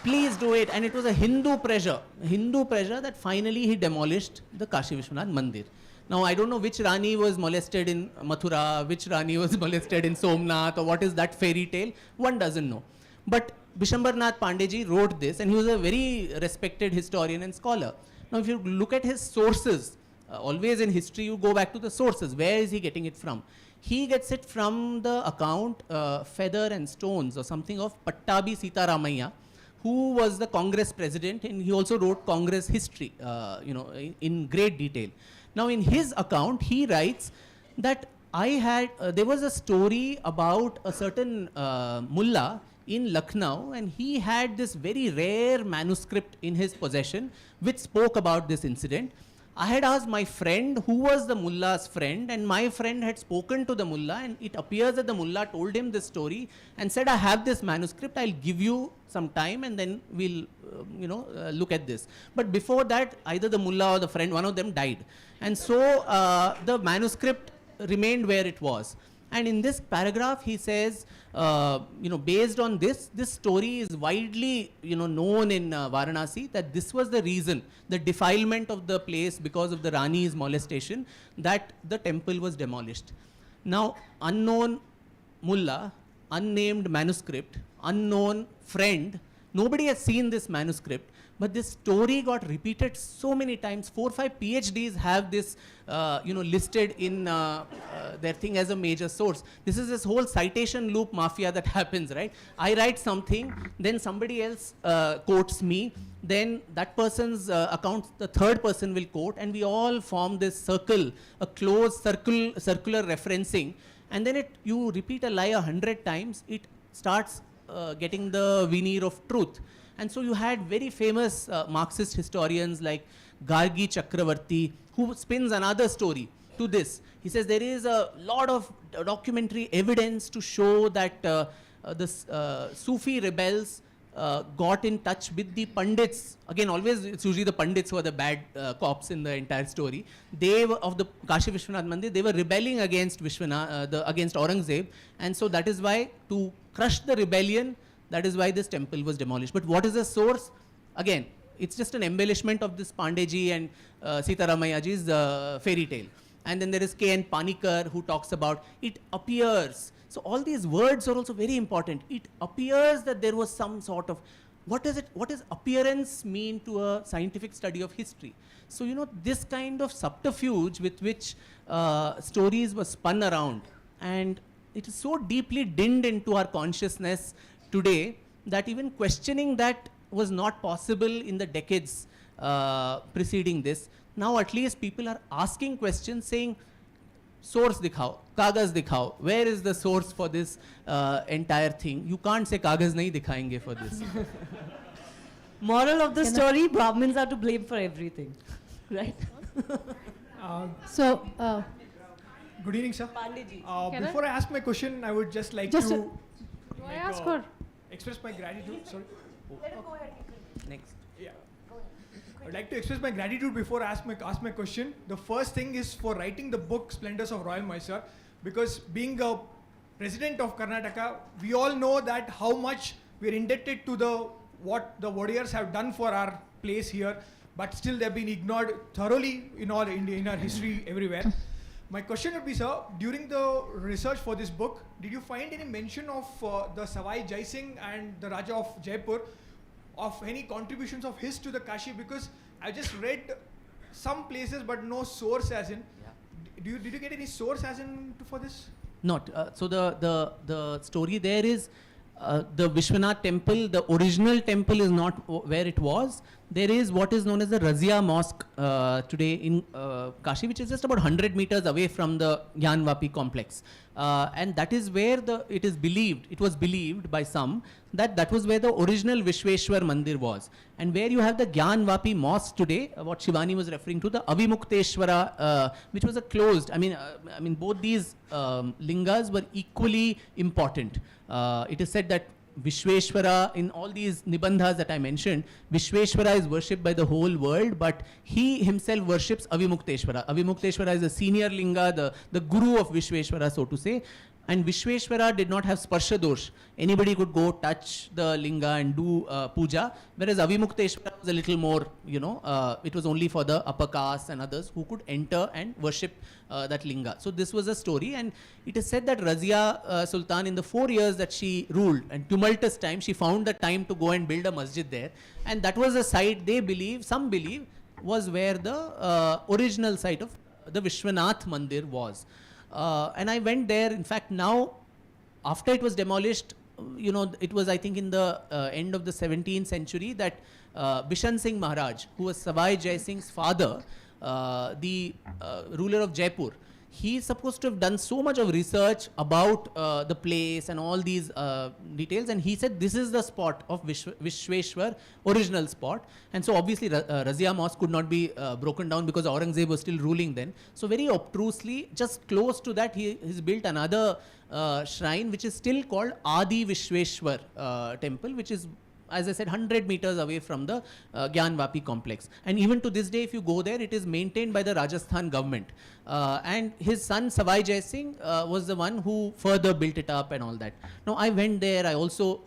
please do it. And it was a Hindu pressure that finally he demolished the Kashi Vishwanath Mandir. Now, I don't know which Rani was molested in Mathura, which Rani was molested in Somnath, or what is that fairy tale, one doesn't know. But Bishambarnath Pandeyji wrote this, and he was a very respected historian and scholar. Now, if you look at his sources, always in history you go back to the sources. Where is he getting it from? He gets it from the account Feather and Stones or something of Pattabi Sitaramaiah, who was the Congress president, and he also wrote Congress history in great detail. Now, in his account, he writes that there was a story about a certain mullah in Lucknow, and he had this very rare manuscript in his possession which spoke about this incident. I had asked my friend who was the mullah's friend, and my friend had spoken to the mullah, and it appears that the mullah told him this story and said, I have this manuscript, I'll give you some time and then we'll look at this. But before that, either the mullah or the friend, one of them died. And so the manuscript remained where it was. And in this paragraph, he says, based on this story is widely, known in Varanasi, that this was the reason, the defilement of the place because of the Rani's molestation, that the temple was demolished. Now, unknown mullah, unnamed manuscript, unknown friend, nobody has seen this manuscript, but this story got repeated so many times. 4 or 5 PhDs have this, listed in their thing as a major source. This is this whole citation loop mafia that happens, right? I write something, then somebody else quotes me, then that person's account, the third person will quote, and we all form this circle, a closed circular referencing, and then you repeat a lie 100 times, it starts getting the veneer of truth. And so you had very famous Marxist historians like Gargi Chakravarti, who spins another story to this. He says there is a lot of documentary evidence to show that the Sufi rebels got in touch with the Pandits. Again, always it's usually the Pandits who are the bad cops in the entire story. They were of the Kashi Vishwanath Mandir, they were rebelling against against Aurangzeb, and so that is why, to crush the rebellion, that is why this temple was demolished. But what is the source? Again, it's just an embellishment of this Pandeyji and Sitaramaiaji's fairy tale. And then there is K.N. Panikar, who talks about it appears. So all these words are also very important. It appears that there was some sort of, what does appearance mean to a scientific study of history? So, this kind of subterfuge with which stories were spun around, and it is so deeply dinned into our consciousness today that even questioning that was not possible in the decades preceding this. Now at least people are asking questions, saying, source dikhao, kagaz dikhao, where is the source for this entire thing? You can't say kagaz nahi dikhayenge for this. Moral of the story, Brahmins are to blame for everything, right? Good evening, sir. Before I ask my question, I would just like express my gratitude. Sorry. Let him go ahead. Next. Yeah. I'd like to express my gratitude before I ask my question. The first thing is for writing the book Splendors of Royal Mysore, because being a resident of Karnataka, we all know that how much we're indebted to what the warriors have done for our place here, but still they've been ignored thoroughly in our history everywhere. My question would be, sir, during the research for this book, did you find any mention of the Savai Jai Singh and the Raja of Jaipur, of any contributions of his to the Kashi? Because I just read some places but no source as in. Did you get any source as in for this? Not. So the story there is the Vishwanath temple, the original temple is not where it was. There is what is known as the Razia Mosque today in Kashi, which is just about 100 meters away from the Gyan Vapi complex. And that is where it was believed by some that was where the original Vishweshwar Mandir was. And where you have the Gyan Vapi Mosque today, what Shivani was referring to, the Avimukteshwara, which was a closed, I mean both these lingas were equally important. It is said that Vishweshwara, in all these Nibandhas that I mentioned, Vishweshwara is worshipped by the whole world, but he himself worships Avimukteshwara. Avimukteshwara is a senior linga, the guru of Vishweshwara, so to say. And Vishweshwara did not have sparsha dosh. Anybody could go touch the linga and do puja, whereas Avimukteshwara was a little more, it was only for the upper caste and others who could enter and worship that linga. So this was a story, and it is said that Razia Sultan, in the 4 years that she ruled, and tumultuous time, she found the time to go and build a masjid there. And that was a site some believe, was where the original site of the Vishwanath Mandir was. And I went there. In fact, now, after it was demolished, it was, I think, in the end of the 17th century that Bishan Singh Maharaj, who was Savai Jai Singh's father, the ruler of Jaipur, he is supposed to have done so much of research about the place and all these details, and he said this is the spot of Vishweshwar, original spot. And so obviously Razia Mosque could not be broken down because Aurangzeb was still ruling then. So very obtrusely, just close to that, he's built another shrine which is still called Adi Vishweshwar temple, which is, as I said, 100 meters away from the Gyan Vapi complex. And even to this day, if you go there, it is maintained by the Rajasthan government. And his son, Savai Jai Singh, was the one who further built it up and all that. Now, I went there. I also,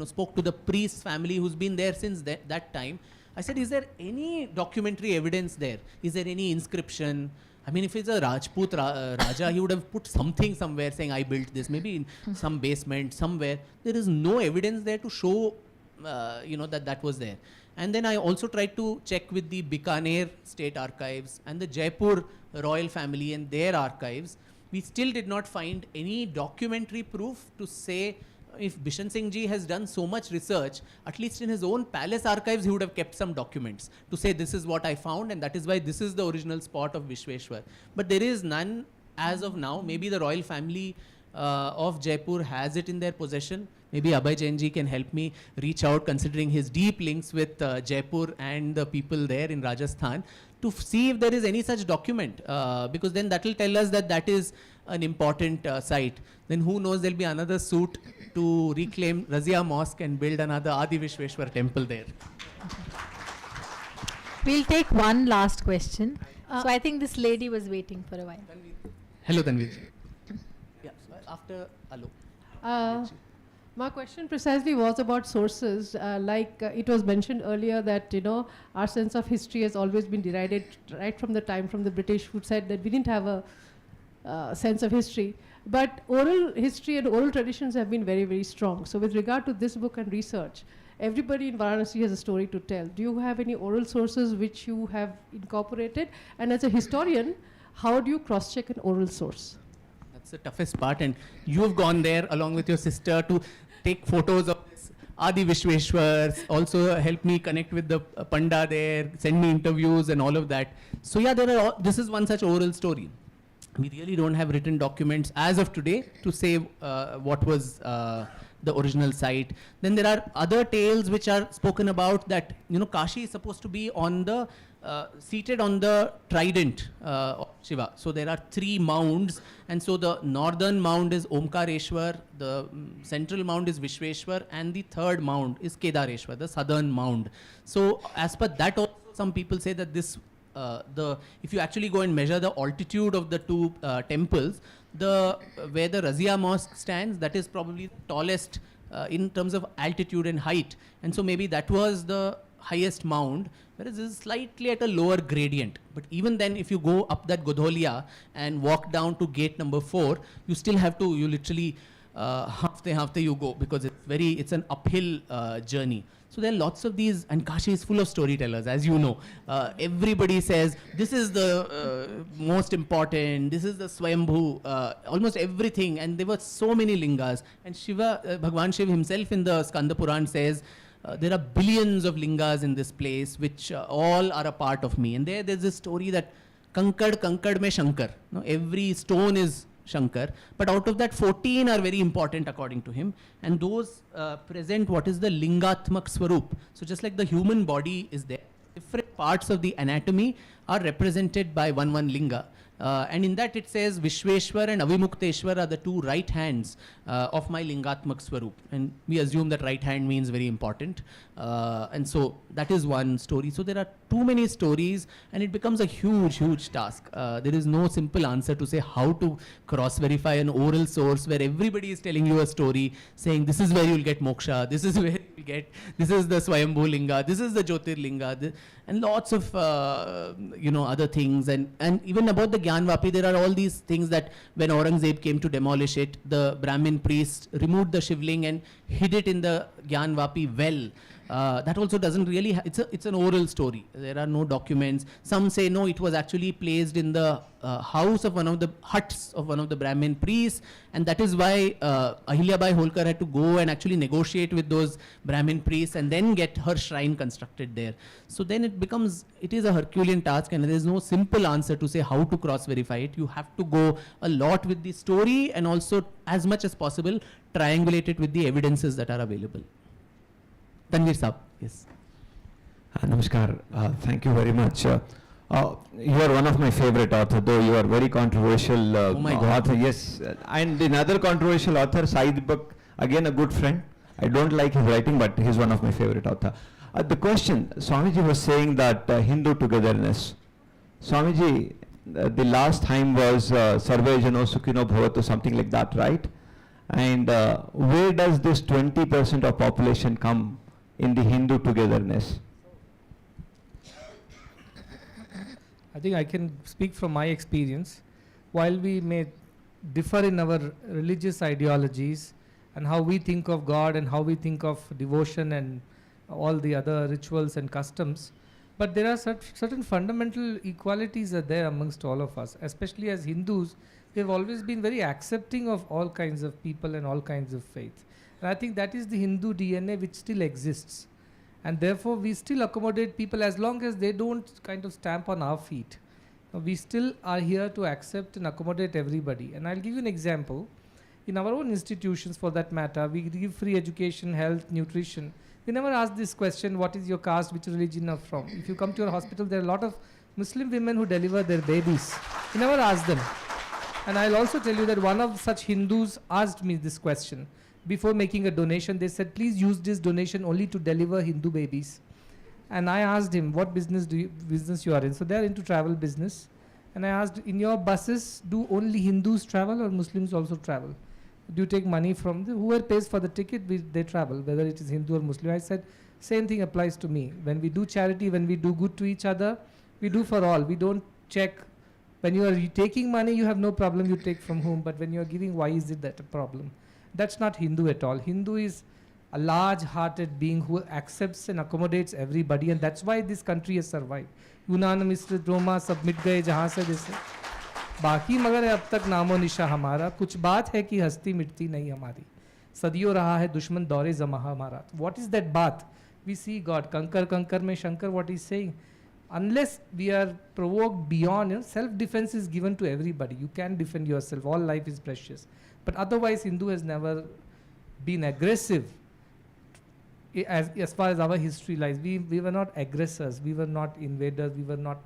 spoke to the priest's family who's been there since that time. I said, is there any documentary evidence there? Is there any inscription? I mean, if it's a Rajput Raja, he would have put something somewhere saying, I built this, maybe in some basement, somewhere. There is no evidence there to show that was there. And then I also tried to check with the Bikaner State Archives and the Jaipur royal family and their archives. We still did not find any documentary proof to say if Bishan Singh Ji has done so much research, at least in his own palace archives, he would have kept some documents to say this is what I found and that is why this is the original spot of Vishweshwar. But there is none as of now. Maybe the royal family of Jaipur has it in their possession. Maybe Abhay Jain ji can help me reach out, considering his deep links with Jaipur and the people there in Rajasthan, to see if there is any such document, because then that will tell us that is an important site. Then who knows, there will be another suit to reclaim Razia Mosque and build another Adi Vishweshwar temple there. We'll take one last question. So I think this lady was waiting for a while. Hello, Tanvir. Yeah, so after Alok. My question precisely was about sources. It was mentioned earlier that our sense of history has always been derided right from the time from the British, who said that we didn't have a sense of history. But oral history and oral traditions have been very, very strong. So with regard to this book and research, everybody in Varanasi has a story to tell. Do you have any oral sources which you have incorporated? And as a historian, how do you cross-check an oral source? That's the toughest part, and you have gone there along with your sister to take photos of this Adi Vishweshwar, also help me connect with the Panda there, send me interviews and all of that. So yeah, this is one such oral story. We really don't have written documents as of today to say what was the original site. Then there are other tales which are spoken about that, Kashi is supposed to be on the seated on the trident of Shiva. So there are 3 mounds, and so the northern mound is Omkareshwar, the central mound is Vishweshwar, and the third mound is Kedareshwar, the southern mound. So as per that also, some people say that this if you actually go and measure the altitude of the two temples, where the Razia Mosque stands, that is probably the tallest in terms of altitude and height. And so maybe that was the highest mound, whereas this is slightly at a lower gradient. But even then, if you go up that Godholia and walk down to gate number 4, you still have to, you literally half you go, because it's an uphill journey. So there are lots of these, and Kashi is full of storytellers, as you know. Everybody says, this is the most important, this is the Swayambhu, almost everything. And there were so many lingas. And Shiva, Bhagwan Shiv himself in the Skanda Puran says, there are billions of lingas in this place, which all are a part of me. And there's this story that Kankad mein Shankar. No, every stone is Shankar, but out of that 14 are very important according to him, and those present what is the Lingatmak Swarup. So just like the human body is there, different parts of the anatomy are represented by one linga. And in that it says Vishweshwar and Avimukteshwar are the two right hands of my Lingatmak Swarup. And we assume that right hand means very important. And so that is one story. So there are too many stories, and it becomes a huge task. There is no simple answer to say how to cross-verify an oral source where everybody is telling you a story, saying this is where you'll get moksha, this is where you'll get, this is the Swayambhu Linga, this is the Jyotirlinga, and lots of other things. And even about the Gyan Vapi, there are all these things that when Aurangzeb came to demolish it, the Brahmin priest removed the Shivling and hid it in the Gyan Vapi well. That also doesn't really, it's an oral story. There are no documents. Some say no, it was actually placed in the house of one of the huts of one of the Brahmin priests, and that is why Ahilyabai Holkar had to go and actually negotiate with those Brahmin priests and then get her shrine constructed there. So then it is a Herculean task, and there is no simple answer to say how to cross-verify it. You have to go a lot with the story, and also as much as possible triangulate it with the evidences that are available. Tanvir Saab, yes. Namaskar. Thank you very much. You are one of my favorite authors, though you are very controversial author. Yes, and another controversial author, Said Bak, again a good friend. I don't like his writing, but he's one of my favorite author. The question, Swamiji was saying that Hindu togetherness. Swamiji, the last time was Sarve Jano Sukhino Bhavatu, something like that, right? And where does this 20% of population come in the Hindu togetherness? I think I can speak from my experience. While we may differ in our religious ideologies and how we think of God and how we think of devotion and all the other rituals and customs, but there are certain fundamental equalities are there amongst all of us. Especially as Hindus, they've always been very accepting of all kinds of people and all kinds of faith. And I think that is the Hindu DNA which still exists. And therefore, we still accommodate people as long as they don't kind of stamp on our feet. We still are here to accept and accommodate everybody. And I'll give you an example. In our own institutions, for that matter, we give free education, health, nutrition. We never ask this question, what is your caste, which religion are from? If you come to your hospital, there are a lot of Muslim women who deliver their babies. We never ask them. And I'll also tell you that one of such Hindus asked me this question. Before making a donation, they said, please use this donation only to deliver Hindu babies. And I asked him, what business you are in? So they're into travel business. And I asked, in your buses, do only Hindus travel or Muslims also travel? Do you take money from whoever pays for the ticket, they travel, whether it is Hindu or Muslim? I said, same thing applies to me. When we do charity, when we do good to each other, we do for all. We don't check. When you are taking money, you have no problem, you take from whom. But when you are giving, why is it that a problem? That's not Hindu at all. Hindu is a large-hearted being who accepts and accommodates everybody, and that's why this country has survived. Unanimous Roma सब मिट गए जहाँ से जैसे बाकी मगर अब तक नामो निशा हमारा कुछ बात है कि हस्ती मिटती नहीं हमारी सदियों रहा है दुश्मन दौरे जमा हमारा. What is that बात? We see God. कंकर कंकर में Shankar, what he's saying. Unless we are provoked beyond, self-defense is given to everybody. You can defend yourself. All life is precious. But otherwise, Hindu has never been aggressive. As far as our history lies, we were not aggressors. We were not invaders. We were not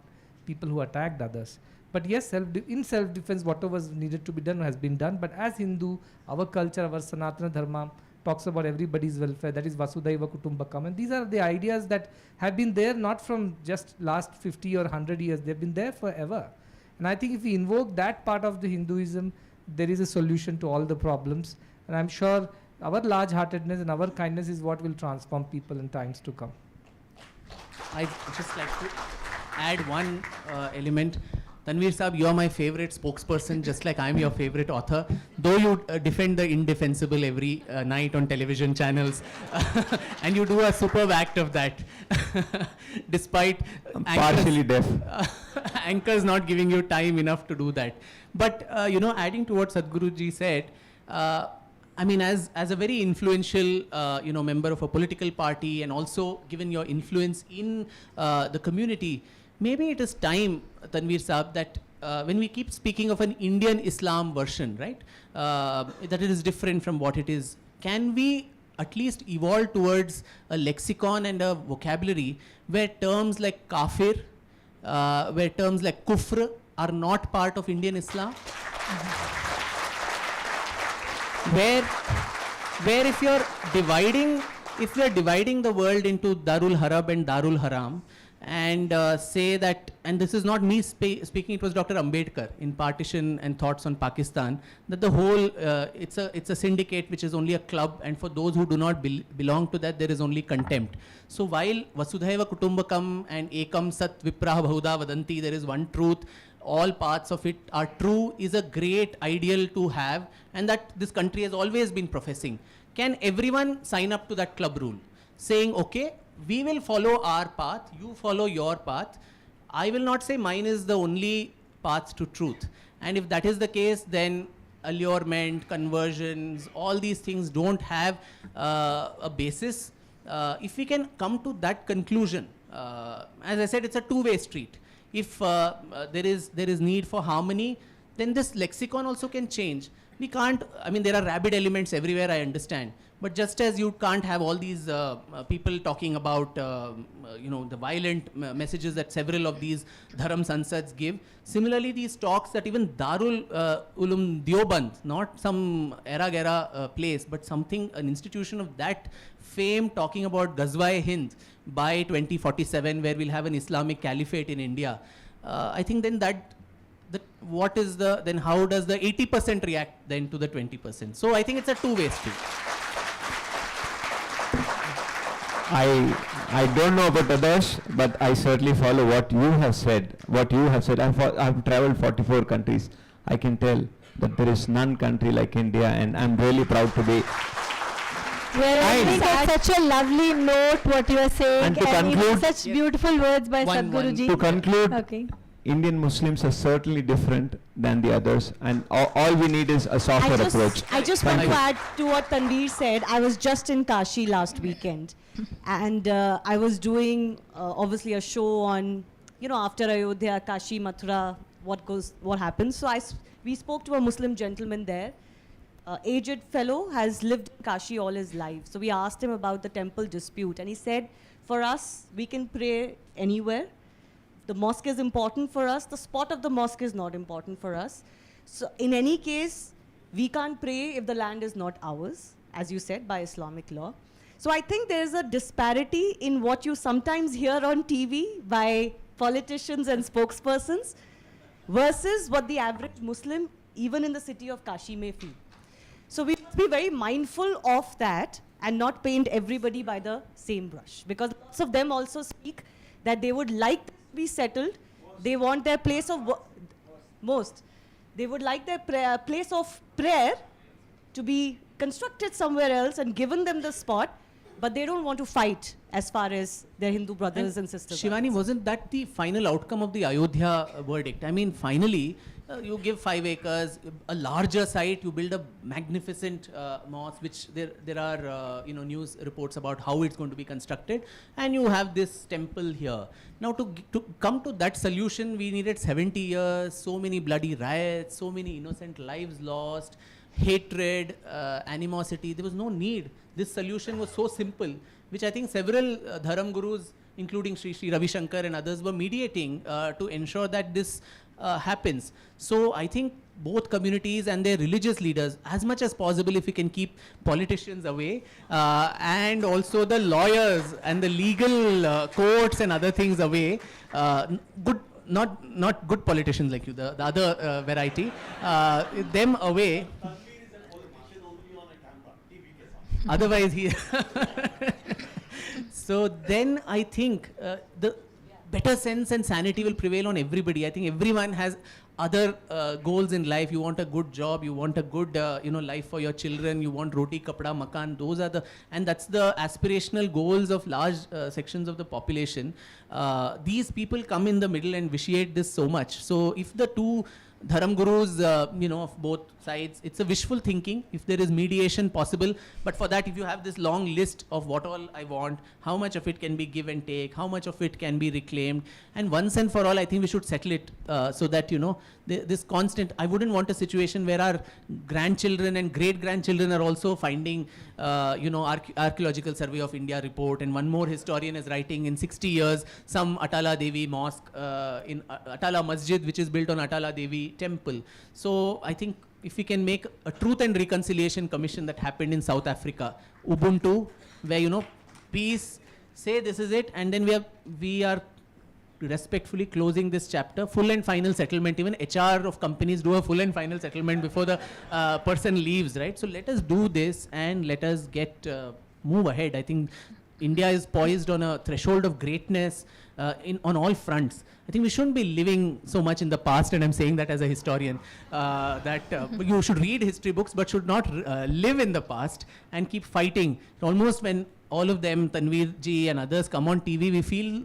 people who attacked others. But yes, in self-defense, whatever was needed to be done has been done. But as Hindu, our culture, our Sanatana Dharma talks about everybody's welfare, that is Vasudhaiva Kutumbakam. And these are the ideas that have been there not from just last 50 or 100 years, they've been there forever. And I think if we invoke that part of the Hinduism, there is a solution to all the problems. And I'm sure our large-heartedness and our kindness is what will transform people in times to come. I'd just like to add one element. Tanveer Saab, you are my favorite spokesperson, just like I'm your favorite author. Though you defend the indefensible every night on television channels, and you do a superb act of that, despite partially deaf. Anchors not giving you time enough to do that. But adding to what Sadhguruji said, I mean, as a very influential, member of a political party, and also given your influence in the community, maybe it is time, Tanveer Saab, that when we keep speaking of an Indian Islam version, right, that it is different from what it is, can we at least evolve towards a lexicon and a vocabulary where terms like kafir, where terms like kufr are not part of Indian Islam? Where if you're dividing the world into Darul Harab and Darul Haram, and say that, and this is not me speaking, it was Dr. Ambedkar in Partition and Thoughts on Pakistan, that the whole, it's a syndicate which is only a club, and for those who do not belong to that, there is only contempt. So while Vasudhaiva Kutumbakam and Ekam Sat Vipraha Bahuda Vadanti, there is one truth, all parts of it are true, is a great ideal to have, and that this country has always been professing. Can everyone sign up to that club rule, saying, okay, we will follow our path, you follow your path. I will not say mine is the only path to truth. And if that is the case, then allurement, conversions, all these things don't have a basis. If we can come to that conclusion, as I said, it's a two-way street. If there is need for harmony, then this lexicon also can change. We can't, I mean, there are rabid elements everywhere, I understand. But just as you can't have all these people talking about, the violent messages that several of these Dharam Sansads give, similarly these talks that even Darul Uloom Deoband, not some era-gera place, but something, an institution of that fame, talking about Ghazwa-e-Hind by 2047, where we'll have an Islamic caliphate in India. I think then then how does the 80% react then to the 20%? So I think it's a two-way street. I don't know about others, but I certainly follow what you have said. I've traveled 44 countries. I can tell that there is none country like India, and I'm really proud to be. Well, I think it's such a lovely note what you are saying, And to conclude, such beautiful words by Sadhguruji. To conclude, okay. Indian Muslims are certainly different than the others, and all we need is a softer approach. I just want to add to what Tanveer said. I was just in Kashi last weekend, and I was doing obviously a show on, after Ayodhya, Kashi, Mathura, what happens. So we spoke to a Muslim gentleman there. Aged fellow, has lived in Kashi all his life. So we asked him about the temple dispute, and he said, for us, we can pray anywhere. The mosque is important for us. The spot of the mosque is not important for us. So in any case, we can't pray if the land is not ours, as you said, by Islamic law. So I think there's a disparity in what you sometimes hear on TV by politicians and spokespersons versus what the average Muslim, even in the city of Kashi, may feel. So we must be very mindful of that and not paint everybody by the same brush, because lots of them also speak that they would like to be settled. They want their place of they would like their place of prayer to be constructed somewhere else and given them the spot, but they don't want to fight as far as their Hindu brothers and sisters. Shivani, wasn't that the final outcome of the Ayodhya verdict? I mean, finally, you give 5 acres, a larger site, you build a magnificent mosque, which there are news reports about how it's going to be constructed, and you have this temple here. Now to come to that solution, we needed 70 years, so many bloody riots, so many innocent lives lost, hatred, animosity. There was no need. This solution was so simple, which I think several Dharam Gurus including Sri Ravi Shankar and others, were mediating to ensure that this happens. So I think both communities and their religious leaders, as much as possible, if we can keep politicians away, and also the lawyers and the legal courts and other things away, not good politicians like you, the other variety, them away. Otherwise, he. So then I think the better sense and sanity will prevail on everybody. I think everyone has other goals in life. You want a good job, you want a good life for your children, you want roti, kapda, makan. Those are and that's the aspirational goals of large sections of the population. These people come in the middle and vitiate this so much. So if the two Dharam gurus, of both sides, it's a wishful thinking if there is mediation possible. But for that, if you have this long list of what all I want, how much of it can be give and take, how much of it can be reclaimed, and once and for all, I think we should settle it so that, this constant, I wouldn't want a situation where our grandchildren and great-grandchildren are also finding, Archaeological Survey of India report, and one more historian is writing in 60 years, some Atala Devi mosque in Atala Masjid, which is built on Atala Devi temple. So I think if we can make a Truth and Reconciliation Commission that happened in South Africa, Ubuntu, where, peace, say this is it, and then we are respectfully closing this chapter, full and final settlement. Even HR of companies do a full and final settlement before the person leaves, right? So let us do this and let us move ahead. I think India is poised on a threshold of greatness on all fronts. I think we shouldn't be living so much in the past, and I'm saying that as a historian, that you should read history books but should not live in the past and keep fighting. Almost when all of them, Tanveer ji and others, come on TV, we feel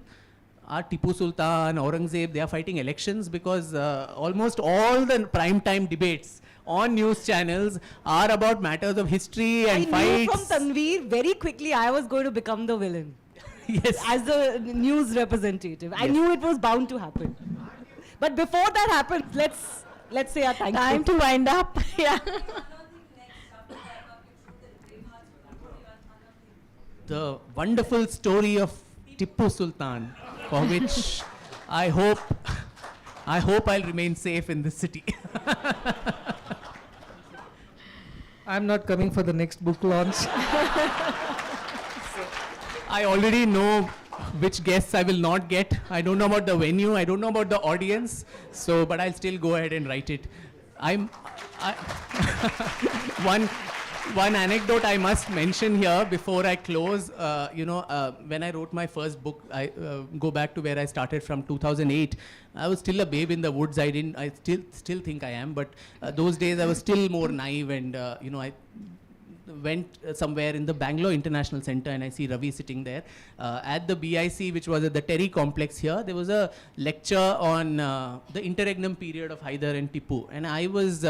Tipu Sultan, Aurangzeb, they are fighting elections, because almost all the prime time debates on news channels are about matters of history and fights. I knew from Tanveer very quickly I was going to become the villain. Yes. As the news representative. I knew it was bound to happen. But before that happens, let's say our thank you. Time to wind up. Yeah. The wonderful story of Tipu Sultan, for which I hope I'll remain safe in this city. I'm not coming for the next book launch. I already know which guests I will not get. I don't know about the venue. I don't know about the audience. So, but I'll still go ahead and write it. One anecdote I must mention here before I close. When I wrote my first book, I go back to where I started from 2008. I was still a babe in the woods. I still think I am, but those days I was still more naive, and I went somewhere in the Bangalore International Center, and I see Ravi sitting there. At the BIC, which was at the Terry complex here, there was a lecture on the interregnum period of Hyder and Tipu, and I was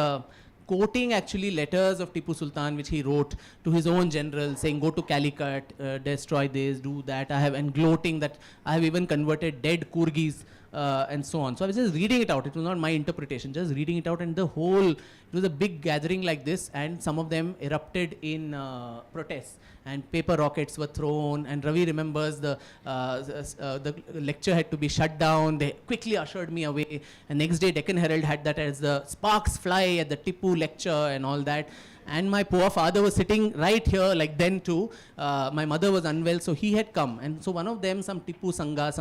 quoting actually letters of Tipu Sultan which he wrote to his own general, saying go to Calicut, destroy this, do that. And gloating that I have even converted dead Kurgis and so on. So I was just reading it out. It was not my interpretation, just reading it out, and it was a big gathering like this, and some of them erupted in protests, and paper rockets were thrown, and Ravi remembers the lecture had to be shut down. They quickly ushered me away, and next day Deccan Herald had that as the sparks fly at the Tipu lecture and all that. And my poor father was sitting right here, like then too. My mother was unwell, so he had come. And so one of them, some Tipu Sangha,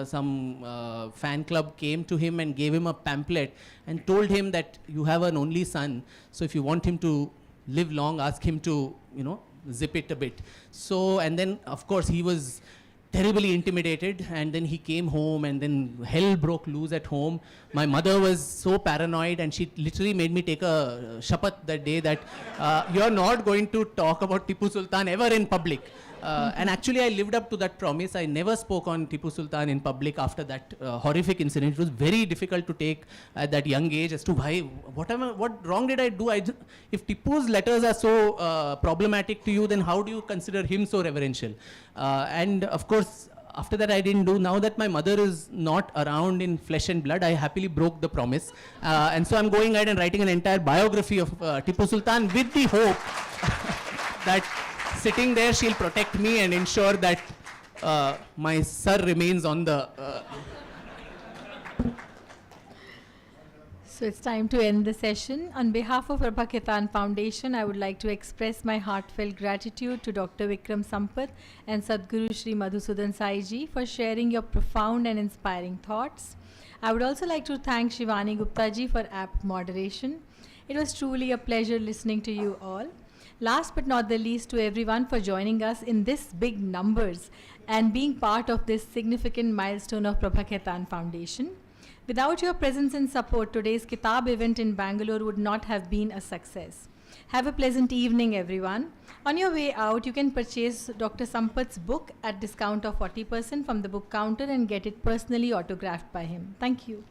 some fan club came to him and gave him a pamphlet and told him that you have an only son, so if you want him to live long, ask him to, zip it a bit. So, and then of course he was terribly intimidated, and then he came home, and then hell broke loose at home. My mother was so paranoid, and she literally made me take a shapath that day that you're not going to talk about Tipu Sultan ever in public. And actually I lived up to that promise. I never spoke on Tipu Sultan in public after that horrific incident. It was very difficult to take at that young age as to why, what wrong did I do? If Tipu's letters are so problematic to you, then how do you consider him so reverential? And of course, after that I didn't do. Now that my mother is not around in flesh and blood, I happily broke the promise. And so I'm going ahead and writing an entire biography of Tipu Sultan with the hope that sitting there she'll protect me and ensure that my sir remains on the. So it's time to end the session. On behalf of Prabha Khaitan Foundation, I would like to express my heartfelt gratitude to Dr. Vikram Sampath and Sadhguru Shri Madhusudan Sai Ji for sharing your profound and inspiring thoughts. I would also like to thank Shivani Gupta Ji for apt moderation. It was truly a pleasure listening to you all. Last but not the least, to everyone for joining us in this big numbers and being part of this significant milestone of Prabha Khaitan Foundation. Without your presence and support, today's Kitab event in Bangalore would not have been a success. Have a pleasant evening, everyone. On your way out, you can purchase Dr. Sampath's book at discount of 40% from the book counter and get it personally autographed by him. Thank you.